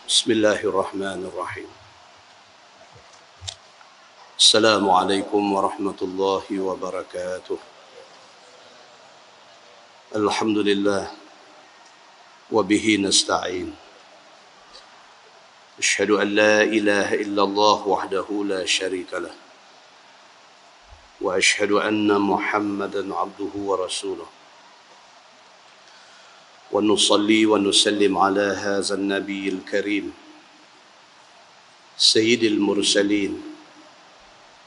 بسم الله الرحمن الرحيم. السلام عليكم ورحمة الله وبركاته. الحمد لله وبه نستعين. أشهد أن لا إله إلا الله وحده لا شريك له، وأشهد أن محمدا عبده ورسوله، ونصلي ونسلم على هذا النبي الكريم سيد المرسلين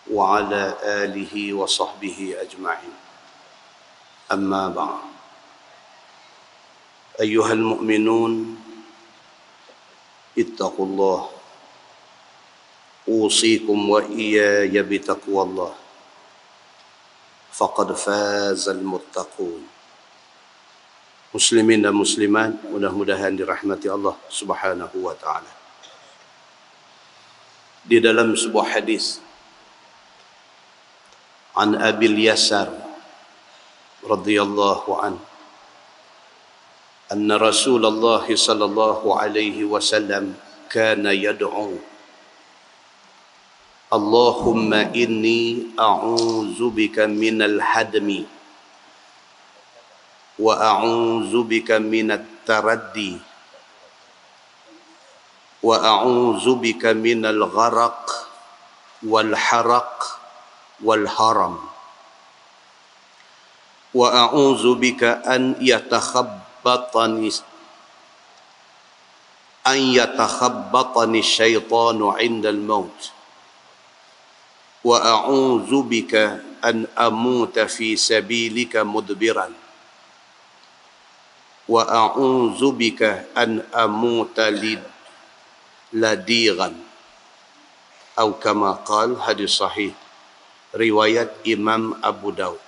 وعلى آله وصحبه أجمعين. أما بعد، أيها المؤمنون اتقوا الله، أوصيكم وإياي بتقوى الله، فقد فاز المتقون. Muslimin dan muslimat, mudah-mudahan dirahmati Allah Subhanahu wa taala. Di dalam sebuah hadis an Abil Yasar radhiyallahu an, anna Rasulullah sallallahu alaihi wasallam kana yad'u Allahumma inni a'udzu bika minal hadmi wa a'udzu bika minat taraddi wa a'udzu bika minal gharaq wal haraq wal haram wa a'udzu bika an yatakhabbatani syaitanu 'indal maut wa a'udzu bika an amuta fi sabilika mudbiran wa a'udzu bika an amuta ladigan, atau kama qala, hadis sahih riwayat Imam Abu Daud.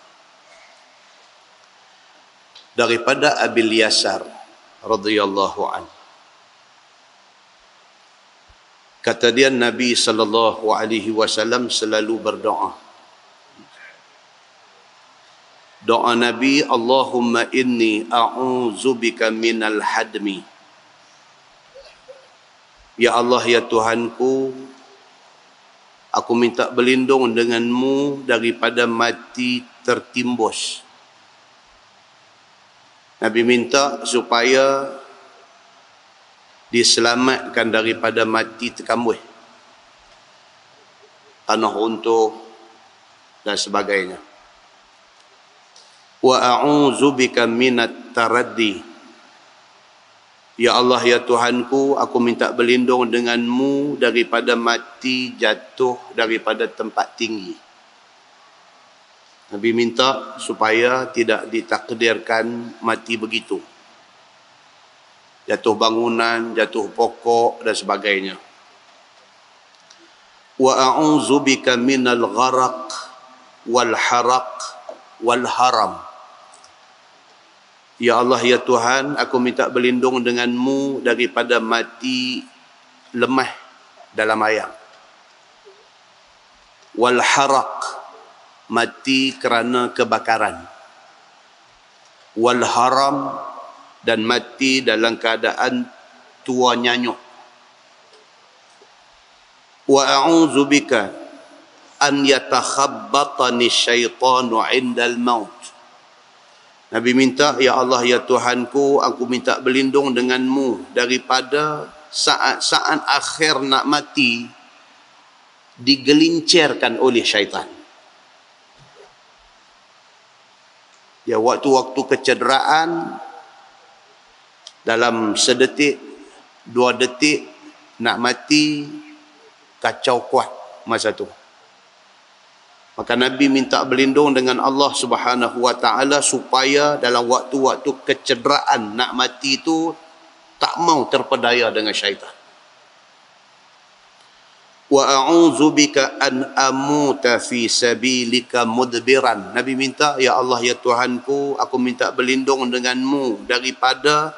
Daripada Abil Yasar radhiyallahu an, kata dia, Nabi sallallahu alaihi wasallam selalu berdoa. Doa Nabi, Allahumma inni a'udzubika minal hadmi. Ya Allah, ya Tuhanku, aku minta berlindung denganmu daripada mati tertimbus. Nabi minta supaya diselamatkan daripada mati terkambuh, tanah runtuh dan sebagainya. Wa a'udzu bika minat taraddi. Ya Allah, ya Tuhanku, aku minta berlindung denganmu daripada mati jatuh daripada tempat tinggi. Nabi minta supaya tidak ditakdirkan mati begitu, jatuh bangunan, jatuh pokok dan sebagainya. Wa a'udzu bika minal gharaq wal haraq wal haram. Ya Allah, ya Tuhan, aku minta berlindung denganmu daripada mati lemah dalam air. Wal haraq, mati kerana kebakaran. Wal haram, dan mati dalam keadaan tua nyanyuk. Wa a'udzu bika an yatakhabbatani syaitanu 'indal maut. Nabi minta, ya Allah, ya Tuhanku, aku minta berlindung denganmu daripada saat-saat akhir nak mati digelincirkan oleh syaitan. Ya, waktu-waktu kecederaan, dalam sedetik, 2 detik nak mati, kacau kuat masa tu. Maka Nabi minta berlindung dengan Allah Subhanahu wa taala supaya dalam waktu-waktu kecederaan nak mati itu tak mau terpedaya dengan syaitan. Wa a'udzu bika an amuta fi sabilika mudbiran. Nabi minta, ya Allah, ya Tuhanku, aku minta berlindung denganmu daripada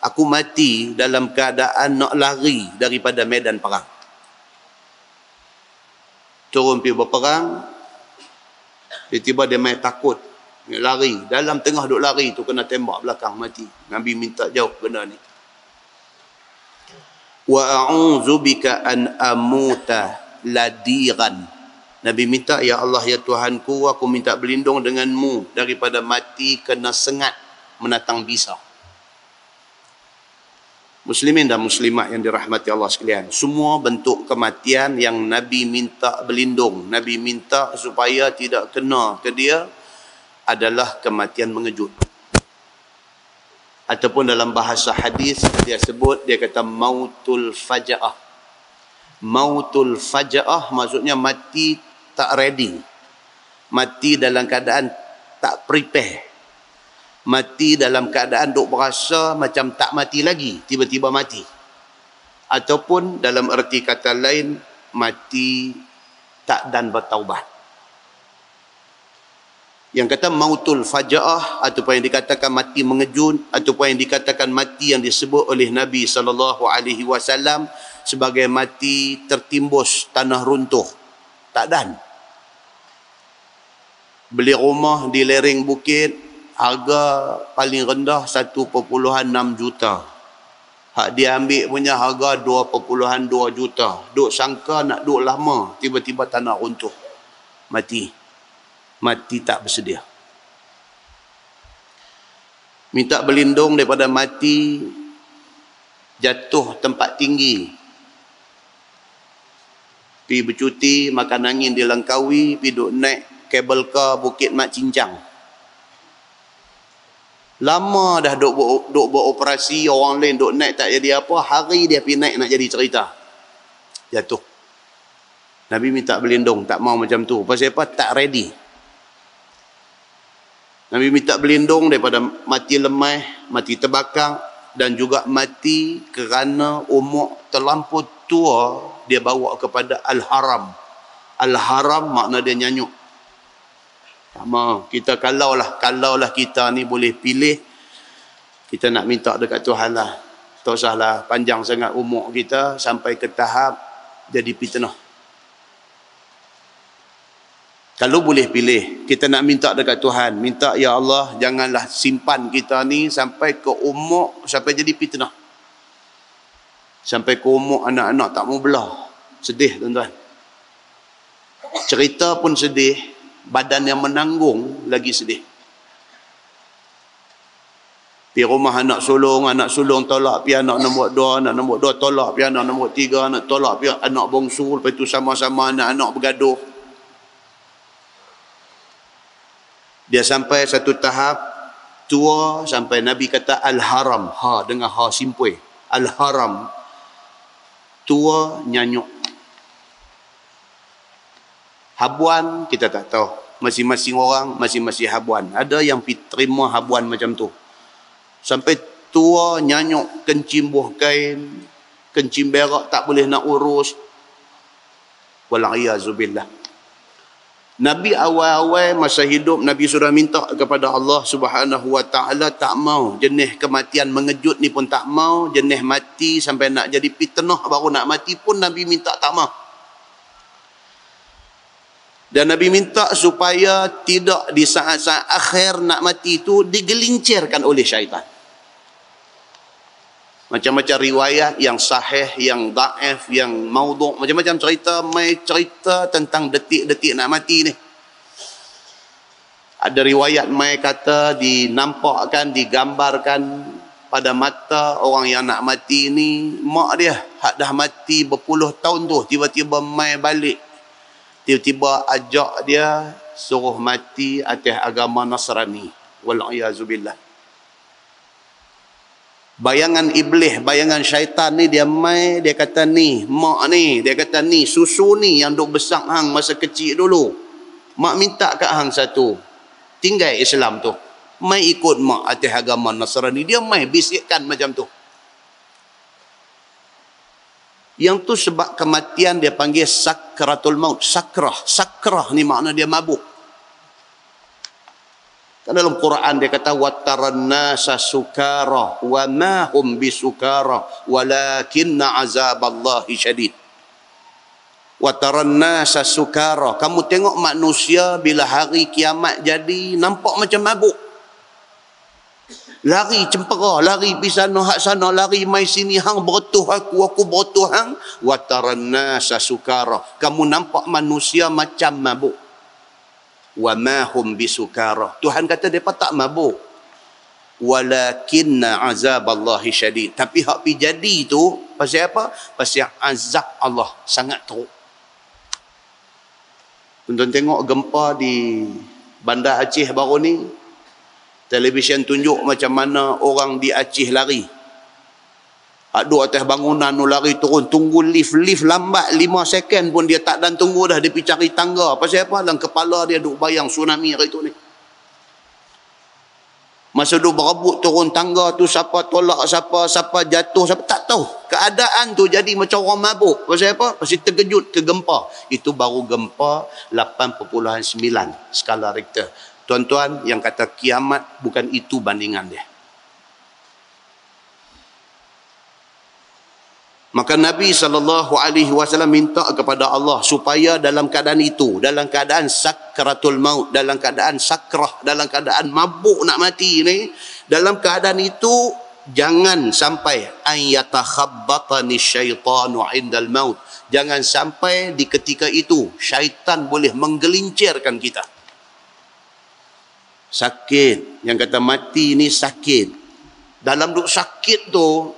aku mati dalam keadaan nak lari daripada medan perang. Turun pergi berperang, tiba-tiba dia main takut, dia lari. Dalam tengah duk lari tu kena tembak belakang, mati. Nabi minta jauh benda ni. wa a'udzubika an amuta ladiran. Nabi minta, ya Allah, ya Tuhanku, aku minta berlindung denganmu daripada mati kena sengat menatang bisa. Muslimin dan muslimat yang dirahmati Allah sekalian, semua bentuk kematian yang Nabi minta berlindung, Nabi minta supaya tidak kena ke dia, adalah kematian mengejut. Ataupun dalam bahasa hadis dia sebut, dia kata mautul faja'ah. Mautul faja'ah maksudnya mati tak ready, mati dalam keadaan tak prepare, mati dalam keadaan duk berasa macam tak mati lagi, tiba-tiba mati. Ataupun dalam erti kata lain, mati tak dan bertaubat. Yang kata mautul faja'ah, ataupun yang dikatakan mati mengejut, ataupun yang dikatakan mati yang disebut oleh Nabi SAW sebagai mati tertimbus tanah runtuh, tak dan. Beli rumah di lereng bukit, harga paling rendah 1.6 juta. Hak dia ambil punya harga 2.2 juta. Duk sangka nak duk lama, tiba-tiba tanah runtuh. Mati. Mati tak bersedia. Minta berlindung daripada mati jatuh tempat tinggi. Pi bercuti, makan angin di Langkawi, pi duk naik kabel car Bukit Mat Cincang. Lama dah duk beroperasi, orang lain duk naik tak jadi apa, hari dia pergi naik nak jadi cerita. Jatuh. Nabi minta berlindung, tak mau macam tu. Pasal apa? Tak ready. Nabi minta berlindung daripada mati lemah, mati terbakar, dan juga mati kerana umur terlampau tua, dia bawa kepada al-haram. Al-haram makna dia nyanyuk. Sama, kita kalaulah kita ni boleh pilih, kita nak minta dekat Tuhan lah. Tak usahlah panjang sangat umur kita sampai ke tahap jadi fitnah. Kalau boleh pilih, kita nak minta dekat Tuhan, minta, ya Allah, janganlah simpan kita ni sampai ke umur, sampai jadi fitnah. Sampai ke umur anak-anak tak mau belah. Sedih, tuan-tuan. Cerita pun sedih, badan yang menanggung lagi sedih. Pergi rumah anak sulung tolak, pergi anak nombor 2, anak nombor 2 tolak, pergi anak nombor 3, anak tolak, pergi anak bongsu, lepas tu sama-sama anak-anak bergaduh. Dia sampai satu tahap tua, sampai Nabi kata al-haram, ha dengan ha simpui, al-haram, tua nyanyuk. Habuan kita tak tahu, masing-masing orang masing-masing habuan. Ada yang terima habuan macam tu sampai tua nyanyuk, kencing buah kain, kencing berak tak boleh nak urus. Wal-iyazubillah. Nabi awal-awal masa hidup, Nabi sudah minta kepada Allah Subhanahu Wa Taala, tak mau jenis kematian mengejut ni pun tak mau, jenis mati sampai nak jadi fitnah baru nak mati pun Nabi minta tak mau. Dan Nabi minta supaya tidak di saat-saat akhir nak mati itu digelincirkan oleh syaitan. Macam-macam riwayat yang sahih, yang daif, yang maudhu', macam-macam cerita, mai cerita tentang detik-detik nak mati ni. Ada riwayat mai kata dinampakkan, digambarkan pada mata orang yang nak mati ni, mak dia hak dah mati berpuluh tahun tu, tiba-tiba mai balik. Tiba-tiba ajak dia suruh mati atas agama Nasrani. Wal-iyazubillah. Bayangan iblis, bayangan syaitan ni dia mai, dia kata ni, mak ni, dia kata ni, susu ni yang duk besar hang masa kecil dulu. Mak minta kat hang satu. Tinggal Islam tu. Mai ikut mak atas agama Nasrani. Dia mai bisikkan macam tu. Yang tu sebab kematian dia panggil sakratul maut. Sakrah. Sakrah ni makna dia mabuk. Dalam Quran dia kata wataran nasa sukara wa ma hum bisukara walakinna azaballahi syadid. Wataran nasa sukara, kamu tengok manusia bila hari kiamat jadi nampak macam mabuk. Lari cempera, lari pergi sana hak sana, lari mai sini, hang beretuh aku beretuh hang. Wa tarannasa sukara. Kamu nampak manusia macam mabuk. Wa ma hum bisukara. Tuhan kata depa tak mabuk. Walakinna azaballahi syadid. Tapi hak pi jadi tu pasal apa? Pasal azab Allah sangat teruk. Tuan tengok gempa di Bandar Aceh baru ni, televisyen tunjuk macam mana orang di Aceh lari. Ada atas bangunan tu lari turun, tunggu lift lambat 5 second pun dia tak dan tunggu dah, dia pergi cari tangga. Pasal apa? Dalam kepala dia duk bayang tsunami hari tu ni. Masa duk berebut turun tangga tu, siapa tolak siapa jatuh, siapa tak tahu. Keadaan tu jadi macam orang mabuk. Pasal apa? Pasal terkejut ke gempa. Itu baru gempa 8.9 skala Richter. Tuan-tuan, yang kata kiamat bukan itu bandingan dia. Maka Nabi SAW minta kepada Allah supaya dalam keadaan itu, dalam keadaan sakratul maut, dalam keadaan sakrah, dalam keadaan mabuk nak mati ni, dalam keadaan itu jangan sampai an yatakhabbatani syaitanu indal maut. Jangan sampai di ketika itu syaitan boleh menggelincirkan kita. Sakit, yang kata mati ni sakit. Dalam duk sakit tu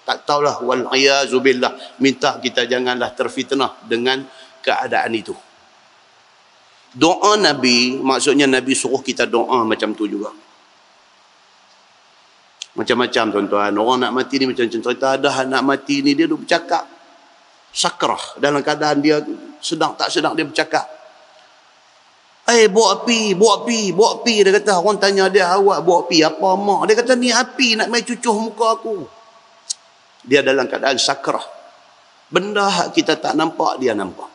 tak tahulah, wal-iyazubillah, minta kita janganlah terfitnah dengan keadaan itu. Doa Nabi, maksudnya Nabi suruh kita doa macam tu juga. Macam-macam tuan-tuan. Orang nak mati ni macam cerita ada nak mati ni, dia duk bercakap sakrah, dalam keadaan dia sedang tak sedang dia bercakap. Bawa api. Dia kata, orang tanya dia, awak bawa api apa mak? Dia kata, ni api nak main cucuh muka aku. Dia dalam keadaan sakrah. Benda hak kita tak nampak, dia nampak.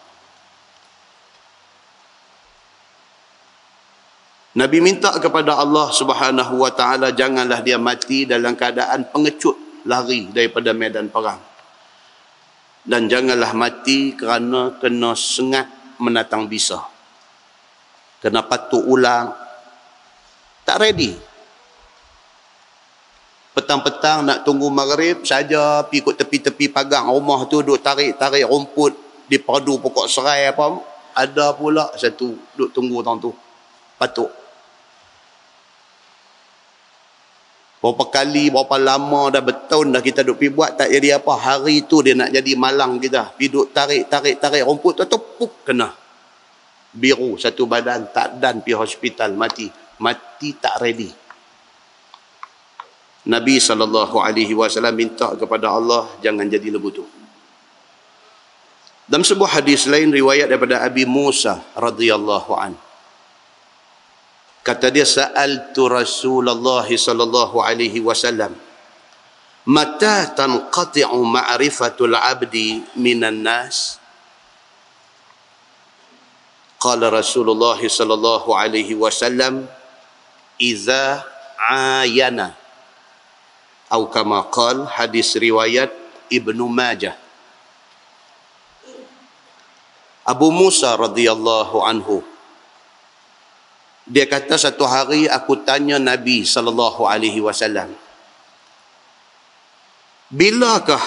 Nabi minta kepada Allah Subhanahu wa taala janganlah dia mati dalam keadaan pengecut, lari daripada medan perang. Dan janganlah mati kerana kena sengat menatang bisa. Kena patuk ulang. Tak ready. Petang-petang nak tunggu maghrib saja, pergi ikut tepi-tepi pagang rumah tu, duk tarik-tarik rumput di padu pokok serai apa. Ada pula satu duk tunggu tang tu. Patuk. Berapa kali, berapa lama dah, bertahun dah kita duk pergi buat, tak jadi apa. Hari tu dia nak jadi malang kita. Pergi duk tarik rumput tu, puk, kena. Biru satu badan, tak dan pergi hospital, mati. Mati tak ready. Nabi SAW minta kepada Allah jangan jadi lebu tu. Dalam sebuah hadis lain riwayat daripada Abi Musa radhiyallahu an, kata dia, sa'altu Rasulullah sallallahu alaihi wasallam mata tanqati'u ma'rifatul 'abdi minan nas? Qala Rasulullah sallallahu alaihi wasallam idza ayana, atau kama qal, hadis riwayat Ibnu Majah. Abu Musa radhiyallahu anhu, dia kata satu hari aku tanya Nabi sallallahu alaihi wasallam, bilakah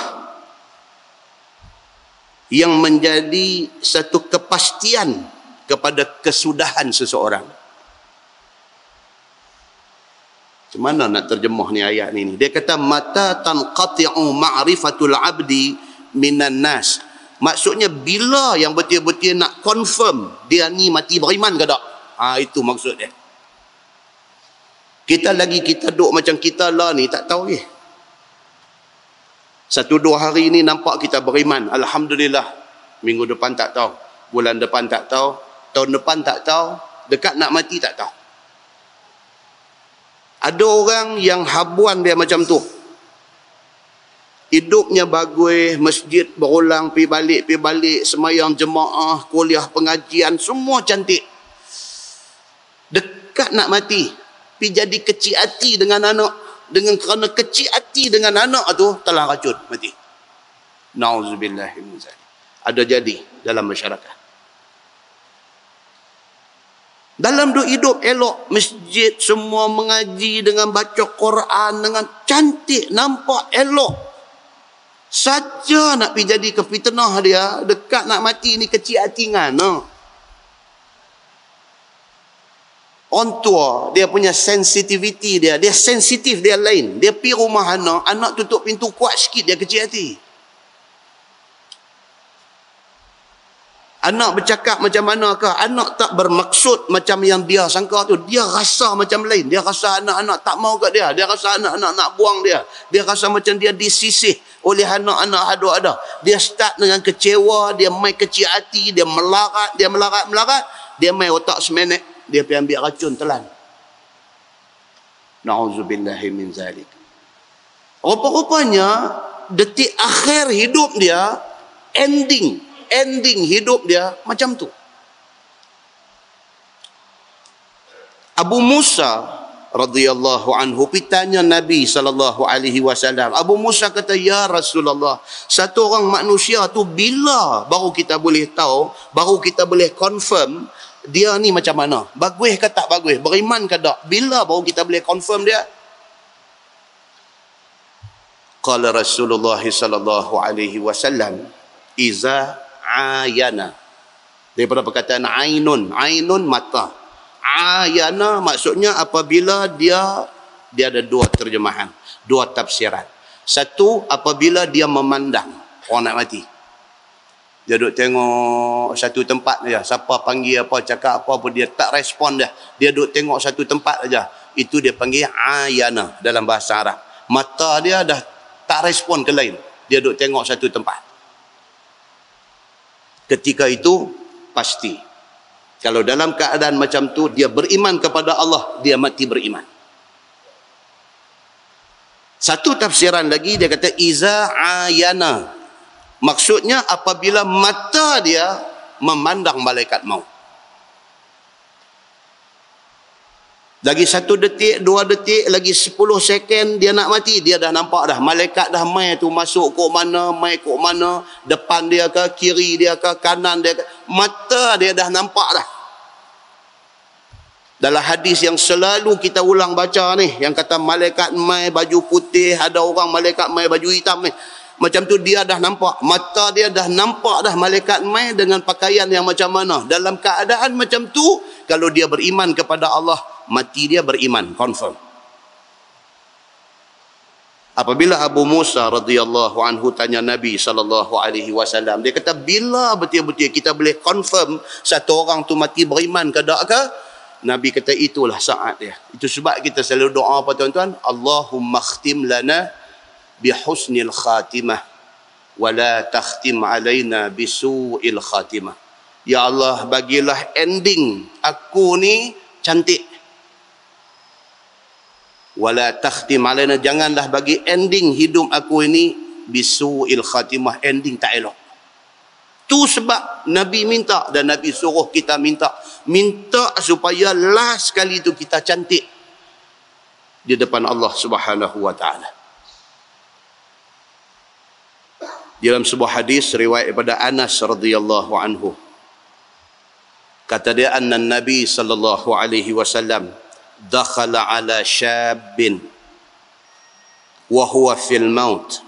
yang menjadi satu kepastian kepada kesudahan seseorang? Macam mana nak terjemah ni ayat ni? Dia kata mata tanqati'u ma'rifatul 'abdi minan nas. Maksudnya bila yang betul-betul nak confirm dia ni mati beriman ke tak? Itu maksud dia. Kita duk macam kita lah ni tak tahu ke. 1-2 hari ni nampak kita beriman, alhamdulillah. Minggu depan tak tahu, bulan depan tak tahu, tahun depan tak tahu, dekat nak mati tak tahu. Ada orang yang habuan dia macam tu. Hidupnya bagus, masjid berulang, pergi balik, semayang jemaah, kuliah pengajian, semua cantik. Dekat nak mati, pergi jadi kecil hati dengan anak. Kerana kecil hati dengan anak tu, telah racun, mati. Na'udzubillah. Ada jadi dalam masyarakat. Dalam duk hidup elok, masjid semua mengaji dengan baca Quran, dengan cantik, nampak elok. Saja nak pergi jadi ke fitnah dia, dekat nak mati ni kecil hati ngana. On tua, dia punya sensitivity dia sensitif, dia lain. Dia pergi rumah anak tutup pintu kuat sikit, dia kecil hati. Anak bercakap macam manakah, anak tak bermaksud macam yang dia sangka tu. Dia rasa macam lain. Dia rasa anak-anak tak mau kat dia. Dia rasa anak-anak nak buang dia. Dia rasa macam dia disisih oleh anak-anak ada. Dia start dengan kecewa, dia main kecil hati, dia melarat. Dia main otak semenek, dia pergi ambil racun telan. Na'udzubillahi min zalik. Rupa-rupanya detik akhir hidup dia, ending hidup dia macam tu. Abu Musa radhiyallahu anhu pitanya Nabi sallallahu alaihi wasallam. Abu Musa kata, ya Rasulullah, satu orang manusia tu bila baru kita boleh tahu, baru kita boleh confirm dia ni macam mana, bagus ke tak bagus, beriman ke tak, bila baru kita boleh confirm dia? Qala Rasulullah sallallahu alaihi wasallam, iza ayana. Daripada perkataan ainun mata. Ayana maksudnya apabila dia ada dua terjemahan, dua tafsiran. Satu, apabila dia memandang orang nak mati. Dia duduk tengok satu tempat saja. Siapa panggil apa, cakap apa pun dia tak respon dia. Dia duduk tengok satu tempat saja. Itu dia panggil ayana dalam bahasa Arab. Mata dia dah tak respon ke lain. Dia duduk tengok satu tempat. Ketika itu pasti, kalau dalam keadaan macam tu dia beriman kepada Allah, dia mati beriman. Satu tafsiran lagi dia kata iza ayana, maksudnya apabila mata dia memandang malaikat maut. Lagi 1 detik, 2 detik, lagi 10 second dia nak mati, dia dah nampak dah malaikat dah mai tu masuk kok mana, mai kok mana, depan dia ke, kiri dia ke, kanan dia ke, mata dia dah nampak dah. Dalam hadis yang selalu kita ulang baca ni, yang kata malaikat mai baju putih, ada orang malaikat mai baju hitam ni, macam tu dia dah nampak, mata dia dah nampak dah malaikat mai dengan pakaian yang macam mana. Dalam keadaan macam tu, kalau dia beriman kepada Allah, mati dia beriman, confirm. Apabila Abu Musa radhiyallahu anhu tanya Nabi sallallahu alaihi wasallam, dia kata bila betul-betul kita boleh confirm satu orang tu mati beriman ke tak ke? Nabi kata itulah saat dia. Itu sebab kita selalu doa apa tuan-tuan? Allahumma khtim lana bihusnil khatimah wa la takhtim alaina bisu'il khatimah. Ya Allah, bagilah ending aku ni cantik. Wala takhtim alaina, janganlah bagi ending hidup aku ini bisu'il khatimah, ending tak elok. Tu sebab Nabi minta dan Nabi suruh kita minta supaya last kali tu kita cantik di depan Allah Subhanahu wa taala. Dalam sebuah hadis riwayat daripada Anas radhiyallahu anhu, kata dia, anna Nabi sallallahu alaihi wasallam dakhala ala syabin wa huwa fil maut.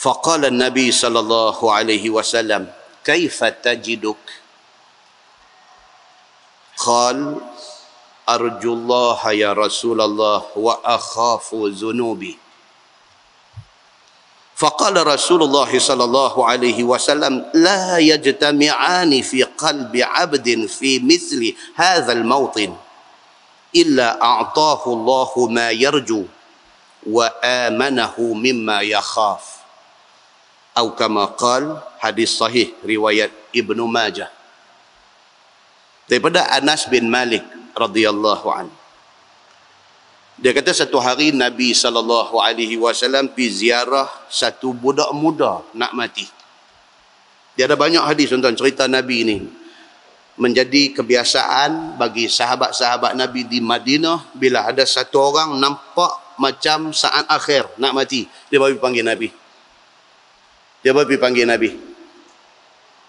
Faqala Nabi sallallahu alaihi wasallam, kaifa tajiduk? Qal, arjullah ya Rasulullah wa akhafu dhunubi. فقال رسول الله صلى الله عليه وسلم لا يجتمعان في قلب عبد في مثل هذا الموطن إلا أعطاه الله ما يرجو وآمنه مما يخاف أو كما قال. Hadis sahih riwayat Ibnu Majah daripada Anas bin Malik radhiyallahu anhu. Dia kata satu hari Nabi SAW pergi ziarah satu budak muda nak mati. Dia ada banyak hadis tuan-tuan cerita Nabi ni. Menjadi kebiasaan bagi sahabat-sahabat Nabi di Madinah, bila ada satu orang nampak macam saat akhir nak mati, dia baru panggil Nabi.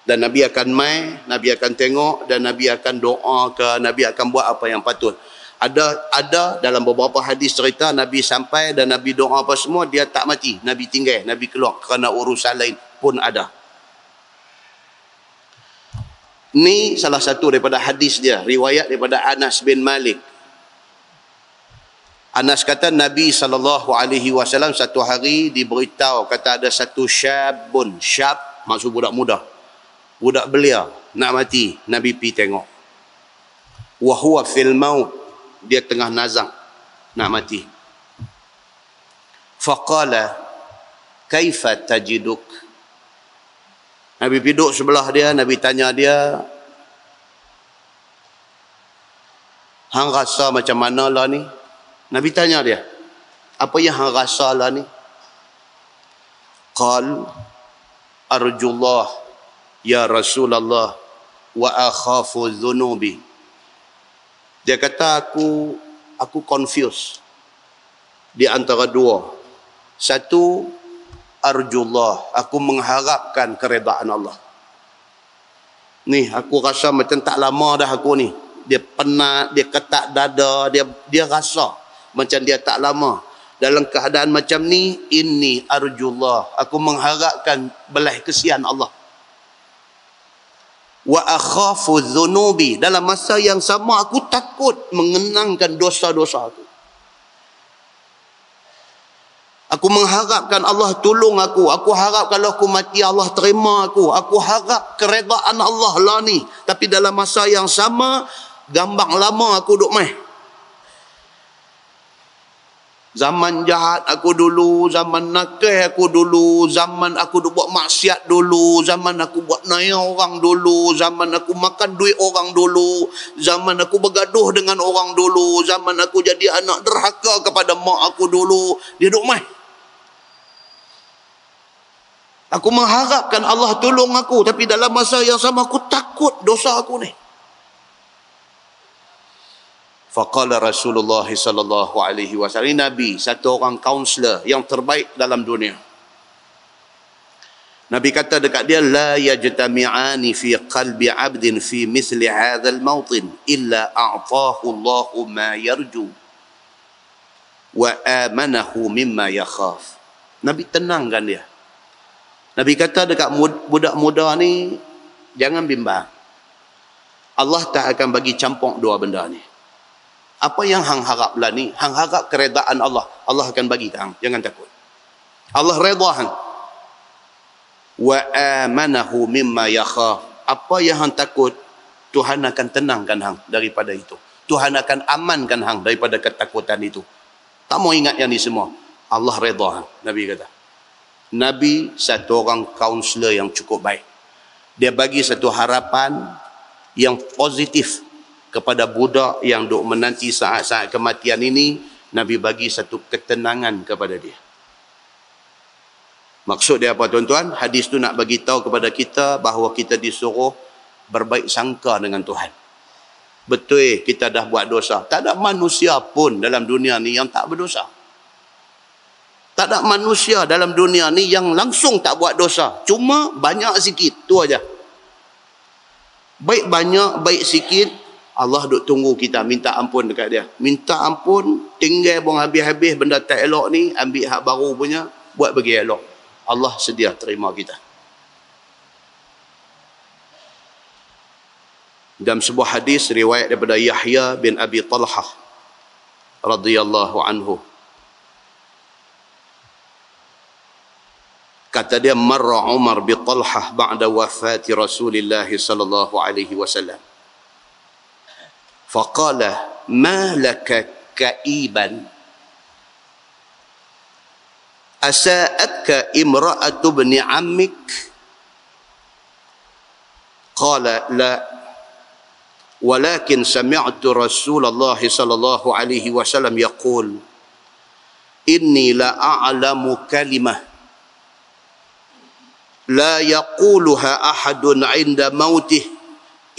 Dan Nabi akan mai, Nabi akan tengok, dan Nabi akan doa ke, Nabi akan buat apa yang patut. Ada dalam beberapa hadis cerita Nabi sampai dan Nabi doa apa semua, dia tak mati, Nabi tinggal, Nabi keluar kerana urusan lain pun ada. Ni salah satu daripada hadis dia, riwayat daripada Anas bin Malik. Anas kata Nabi SAW satu hari diberitahu, kata ada satu syabun, syab maksud budak muda, budak belia nak mati. Nabi pi tengok, wa huwa fil maut, dia tengah nazak nak mati. Faqala kaifa tajiduk, Nabi duduk sebelah dia, Nabi tanya dia, hang rasa macam mana lah ni? Nabi tanya dia, apa yang hang rasa lah ni? Qal arjullah ya Rasulullah wa akhafu dhunubi. Dia kata aku confused di antara dua. Satu, arjullah, aku mengharapkan keredaan Allah. Ni aku rasa macam tak lama dah aku ni. Dia penat, dia ketak dada, dia rasa macam dia tak lama. Dalam keadaan macam ni, inni arjullah, aku mengharapkan belas kesian Allah. Wa akhafu dhunubi, dalam masa yang sama aku takut mengenangkan dosa-dosa aku. Aku mengharapkan Allah tolong aku. Aku harap kalau aku mati Allah terima aku. Aku harap keredaan Allah lah ni. Tapi dalam masa yang sama, gambang lama aku duk main. Zaman jahat aku dulu, zaman nakal aku dulu, zaman aku duk buat maksiat dulu, zaman aku buat naya orang dulu, zaman aku makan duit orang dulu, zaman aku bergaduh dengan orang dulu, zaman aku jadi anak derhaka kepada mak aku dulu. Dia duk main. Aku mengharapkan Allah tolong aku, tapi dalam masa yang sama aku takut dosa aku ni. Faqala Rasulullah sallallahu alaihi wasallam, Nabi, satu orang kaunselor yang terbaik dalam dunia. Nabi kata dekat dia, la yajtami'ani fi qalbi 'abdin fi mithli hadzal mawtin illa a'tahu Allahu ma yarju wa amanahu mimma yakhaf. Nabi tenangkan dia. Nabi kata dekat budak muda ni, jangan bimbang. Allah tak akan bagi campur dua benda ni. Apa yang hang harap lah ni, hang harap keredaan Allah, Allah akan bagi hang, jangan takut. Allah redha hang. Wa amanahu mimma yakhaf, apa yang hang takut, Tuhan akan tenangkan hang daripada itu. Tuhan akan amankan hang daripada ketakutan itu. Tak mau ingat yang ni semua, Allah redha hang. Nabi kata. Nabi satu orang kaunselor yang cukup baik. Dia bagi satu harapan yang positif kepada budak yang duk menanti saat-saat kematian ini. Nabi bagi satu ketenangan kepada dia. Maksud dia apa tuan-tuan? Hadis tu nak bagi tahu kepada kita bahawa kita disuruh berbaik sangka dengan Tuhan. Betul kita dah buat dosa. Tak ada manusia pun dalam dunia ni yang tak berdosa. Tak ada manusia dalam dunia ni yang langsung tak buat dosa. Cuma banyak sikit, tu aja. Baik banyak, baik sikit, Allah duk tunggu kita minta ampun dekat dia. Minta ampun, tinggal buang habis-habis benda tak elok ni, ambil hak baru punya, buat bagi elok. Allah sedia terima kita. Dalam sebuah hadis riwayat daripada Yahya bin Abi Talhah radhiyallahu anhu, kata dia, marra Umar bi Talhah ba'da wafati Rasulillah sallallahu alaihi wasallam. Faqala ma laka kaiban asa'atka imra'atu ibn ammik? Qala la, walakin sami'tu Rasulullah sallallahu alaihi wasallam yaqul inni la a'lamu kalimah la yaquluha ahadun 'inda mautih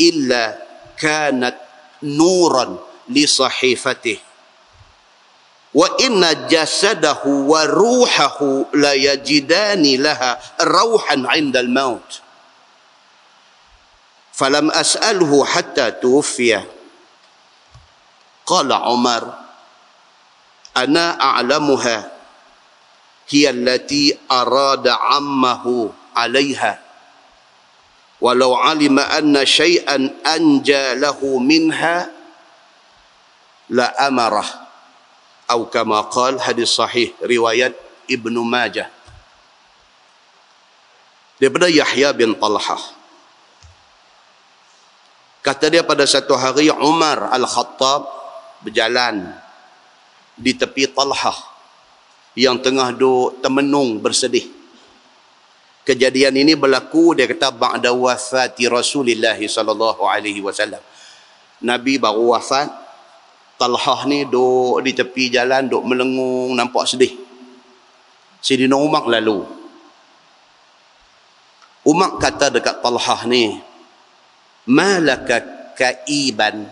illa kanat nuran li sahifatihi wa inna jasadahu wa ruhahu la yajidani laha rauhan 'inda al-maut falam as'alhu hatta tuwfiya. Qala Umar, ana a'lamuha hiya allati arada ammahu 'alayha walau 'alima anna syai'an anja lahu minha la amarah, atau kama qala, hadis sahih riwayat Ibnu Majah daripada Yahya bin Talhah. Kata dia, pada satu hari Umar Al-Khattab berjalan di tepi Talhah yang tengah duk termenung bersedih. Kejadian ini berlaku, dia kata, ba'da wafati Rasulullah sallallahu alaihi wasallam. Nabi baru wafat, Talhah ni duk di tepi jalan, duk melengung, nampak sedih. Sayyidina Umar lalu. Umar kata dekat Talhah ni, malaka kaiban.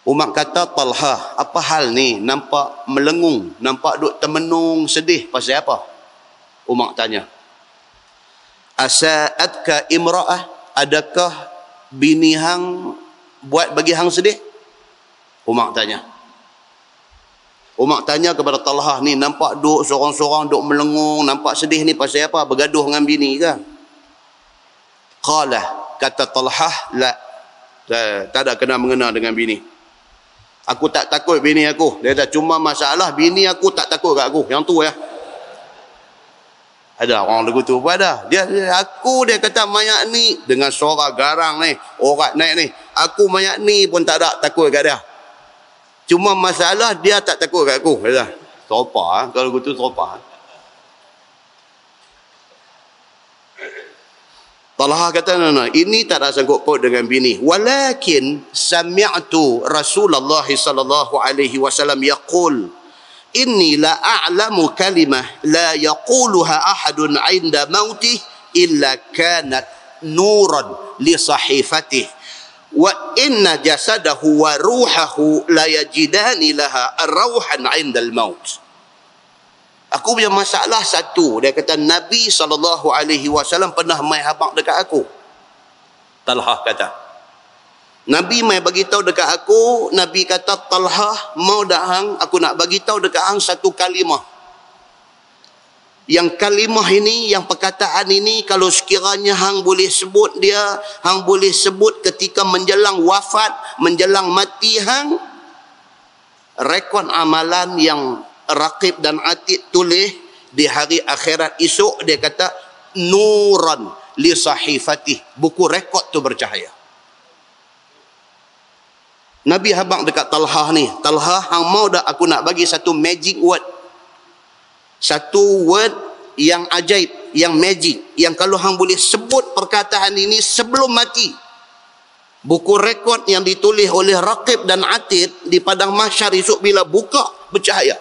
Umar kata, Talhah, apa hal ni? Nampak melengung, nampak duk termenung, sedih. Pasal apa? Umar tanya. Asa'atka imra'ah, adakah bini hang buat bagi hang sedih? Umar tanya. Umar tanya kepada Talhah ni, nampak duk sorang-sorang, duk melengung, nampak sedih ni pasal apa? Bergaduh dengan bini ke? Qala, kata Talhah, la, tak ada kena-mengena dengan bini. Aku tak takut bini aku. Dia kata, cuma masalah bini aku tak takut kat aku. Yang tu ya. Ada orang lagu tu apa ada. Dia kata, mayat ni dengan suara garang ni, orat naik ni, aku mayat ni pun tak ada takut kat dia. Cuma masalah dia tak takut kat aku. Dia kata, sopa kalau lagu tu sopa. Talhah kata, no, ini tak ada sangkut paut dengan bini. Walakin sami'tu Rasulullah sallallahu alaihi wasallam yaqul, inni la a'lamu kalimah la yaquluha ahadun 'inda mautih illa kanat nuran li sahifatih wa inna jasadahu wa ruhahu la yajidani laha rauhan 'inda al-maut. Aku punya masalah satu. Dia kata, Nabi SAW pernah mai habaq dekat aku. Talhah kata, Nabi mai bagi tahu dekat aku. Nabi kata, Talhah, mau dak hang aku nak bagi tahu dekat hang satu kalimah. Yang kalimah ini, yang perkataan ini, kalau sekiranya hang boleh sebut dia, hang boleh sebut ketika menjelang wafat, menjelang mati hang, rekod amalan yang Raqib dan Atid tulis di hari akhirat esok, dia kata nuran li sahifatih, buku rekod tu bercahaya. Nabi habaq dekat Talhah ni, Talhah, hang mau dak aku nak bagi satu magic word, satu word yang ajaib, yang magic, yang kalau hang boleh sebut perkataan ini sebelum mati, buku rekod yang ditulis oleh Raqib dan Atid di padang mahsyar esok bila buka bercahaya.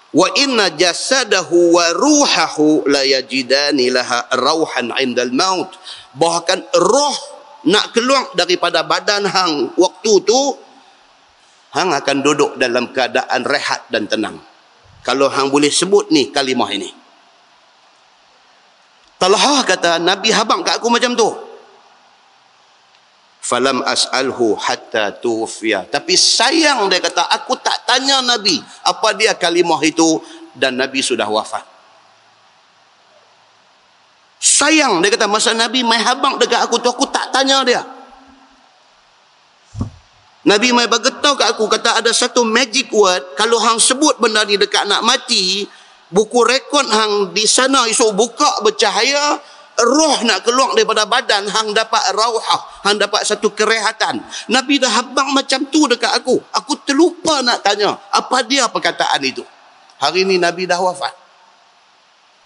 Wa inna jasadahu wa ruhahu la yajidani laha rauhan 'indal maut. Bahkan roh nak keluar daripada badan hang waktu tu, hang akan duduk dalam keadaan rehat dan tenang kalau hang boleh sebut ni kalimah ini. Talhah kata, Nabi habaq kat aku macam tu. Falam as'alhu hatta tuwfiya. Tapi sayang, dia kata, aku tak tanya Nabi apa dia kalimah itu dan Nabi sudah wafat. Sayang, dia kata, masa Nabi mai habaq dekat aku tu, aku tak tanya dia. Nabi mai beritahu kat aku, kata ada satu magic word, kalau hang sebut benda ni dekat nak mati, buku rekod hang di sana esok buka bercahaya, roh nak keluar daripada badan, hang dapat rauhah, hang dapat satu kerehatan. Nabi dah habaq macam tu dekat aku. Aku terlupa nak tanya apa dia perkataan itu. Hari ni Nabi dah wafat.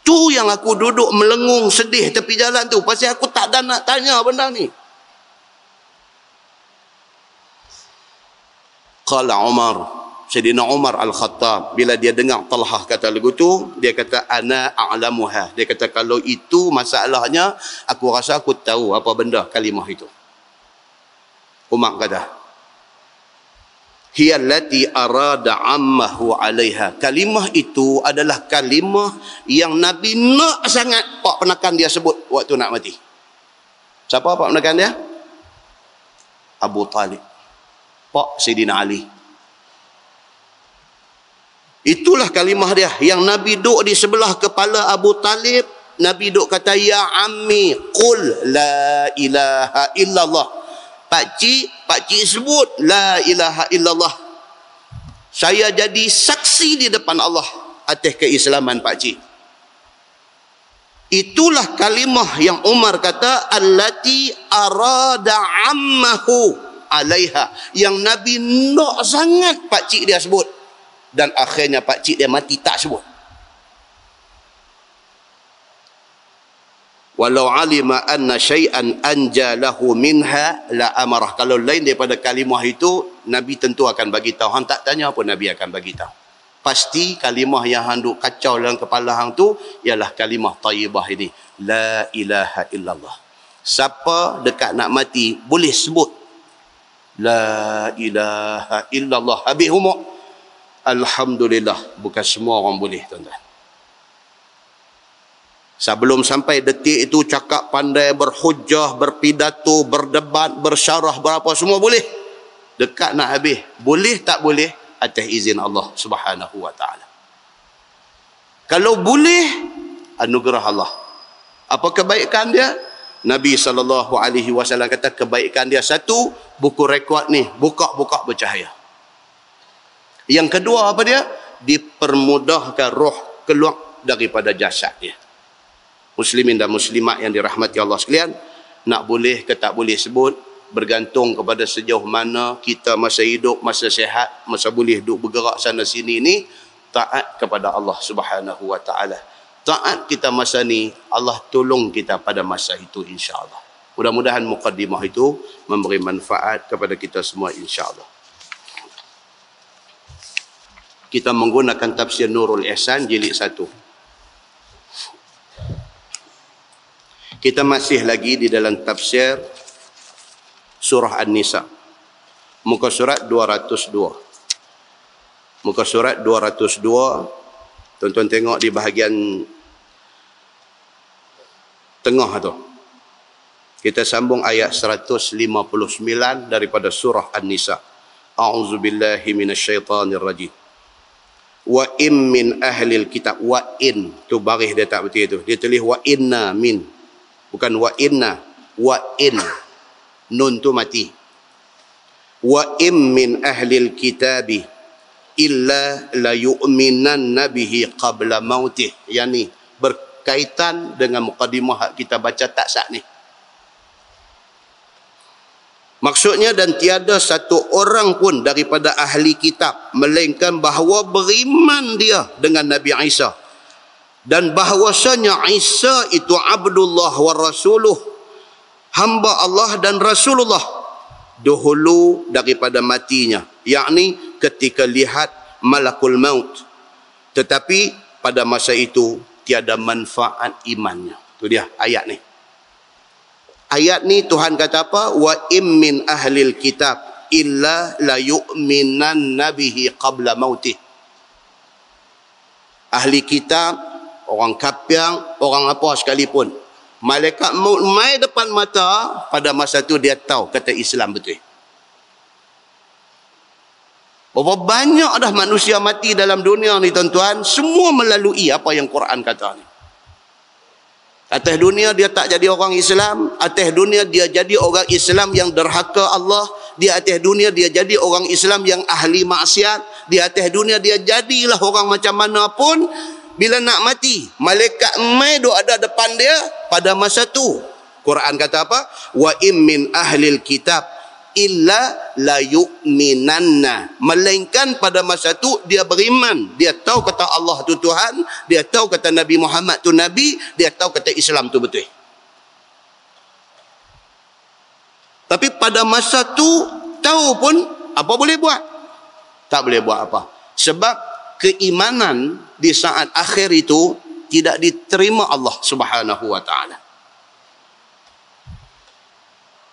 Tu yang aku duduk melengung sedih tepi jalan tu, pasal aku tak ada nak tanya benda ni. Qala Umar, Sayyidina Umar Al-Khattab, bila dia dengar Talhah kata lagu tu, dia kata, ana a'lamuha. Dia kata, kalau itu masalahnya, aku rasa aku tahu apa benda kalimah itu. Umar kata, hiya allati arada ammahu 'alaiha. Kalimah itu adalah kalimah yang Nabi nak sangat pak penakan dia sebut waktu nak mati. Siapa pak penakan dia? Abu Talib, pak Sayyidina Ali. Itulah kalimah dia yang Nabi duk di sebelah kepala Abu Talib. Nabi duk kata, ya ammi qul la ilaha illallah. Pakcik sebut la ilaha illallah. Saya jadi saksi di depan Allah atas keislaman pakcik. Itulah kalimah yang Umar kata allati arada ammahu 'alaiha, yang Nabi nak sangat pakcik dia sebut, dan akhirnya pakcik dia mati tak sebut. Walau alima anna syai'an anjalahu minha la amarah. Kalau lain daripada kalimah itu, Nabi tentu akan bagi tahu. Hang tak tanya apa, Nabi akan bagi tahu. Pasti kalimah yang hang duk kacau dalam kepala hang tu ialah kalimah thayyibah ini, la ilaha illallah. Siapa dekat nak mati boleh sebut la ilaha illallah, habis umur, alhamdulillah. Bukan semua orang boleh, tuan-tuan. Sebelum sampai detik itu cakap pandai, berhujah, berpidato, berdebat, bersyarah, berapa semua boleh. Dekat nak habis, boleh tak boleh atas izin Allah Subhanahu wa taala. Kalau boleh, anugerah Allah. Apa kebaikan dia? Nabi SAW kata kebaikan dia satu, buku rekod ni buka-buka bercahaya. Yang kedua apa dia? Dipermudahkan roh keluar daripada jasad dia. Muslimin dan muslimat yang dirahmati Allah sekalian, nak boleh ke tak boleh sebut bergantung kepada sejauh mana kita masa hidup, masa sihat, masa boleh duk bergerak sana sini ni, taat kepada Allah Subhanahu wa taala. Taat kita masa ni, Allah tolong kita pada masa itu, insya-Allah. Mudah-mudahan muqaddimah itu memberi manfaat kepada kita semua, insya-Allah. Kita menggunakan tafsir Nurul Ihsan jilid 1. Kita masih lagi di dalam tafsir surah An-Nisa. Muka surat 202. Muka surat 202. Tuan-tuan tengok di bahagian tengah tu. Kita sambung ayat 159 daripada surah An-Nisa. A'udzubillahi minasyaitanirrajim. Wa in min ahlil kitab. Wa in tu baris dia tak betul tu. Dia tulis wa inna min. Bukan wa inna, wa in. Nun tu mati. Wa in min ahlil kitabi illa la yu'minanna bihi qabla mautih. Yang ni berkaitan dengan mukadimah kita baca tak sah ni. Maksudnya, dan tiada satu orang pun daripada ahli kitab melainkan bahawa beriman dia dengan Nabi Isa, dan bahwasanya Isa itu Abdullah wa Rasuluh, hamba Allah dan Rasulullah, dahulu daripada matinya, yakni ketika lihat malakul maut. Tetapi pada masa itu tiada manfaat imannya. Itu dia ayat ni. Ayat ni Tuhan kata apa? Wa im min ahlil kitab illa la yu'minanna bihi qabla mautih. Ahli kitab, orang kapiang, orang apa sekalipun, malaikat maut mai depan mata, pada masa tu dia tahu kata Islam betul. Berapa banyak dah manusia mati dalam dunia ni, tuan-tuan, semua melalui apa yang Quran kata ni. Atas dunia dia tak jadi orang Islam, atas dunia dia jadi orang Islam yang derhaka Allah, di atas dunia dia jadi orang Islam yang ahli maksiat, di atas dunia dia jadilah orang macam mana pun. Bila nak mati, malaikat mai duk ada depan dia pada masa tu. Quran kata apa? Wa im min ahlil kitab illa la yu'minanna. Melainkan pada masa tu dia beriman. Dia tahu kata Allah tu Tuhan, dia tahu kata Nabi Muhammad tu Nabi, dia tahu kata Islam tu betul. Tapi pada masa tu tahu pun apa boleh buat? Tak boleh buat apa. Sebab keimanan di saat akhir itu tidak diterima Allah Subhanahu wa taala.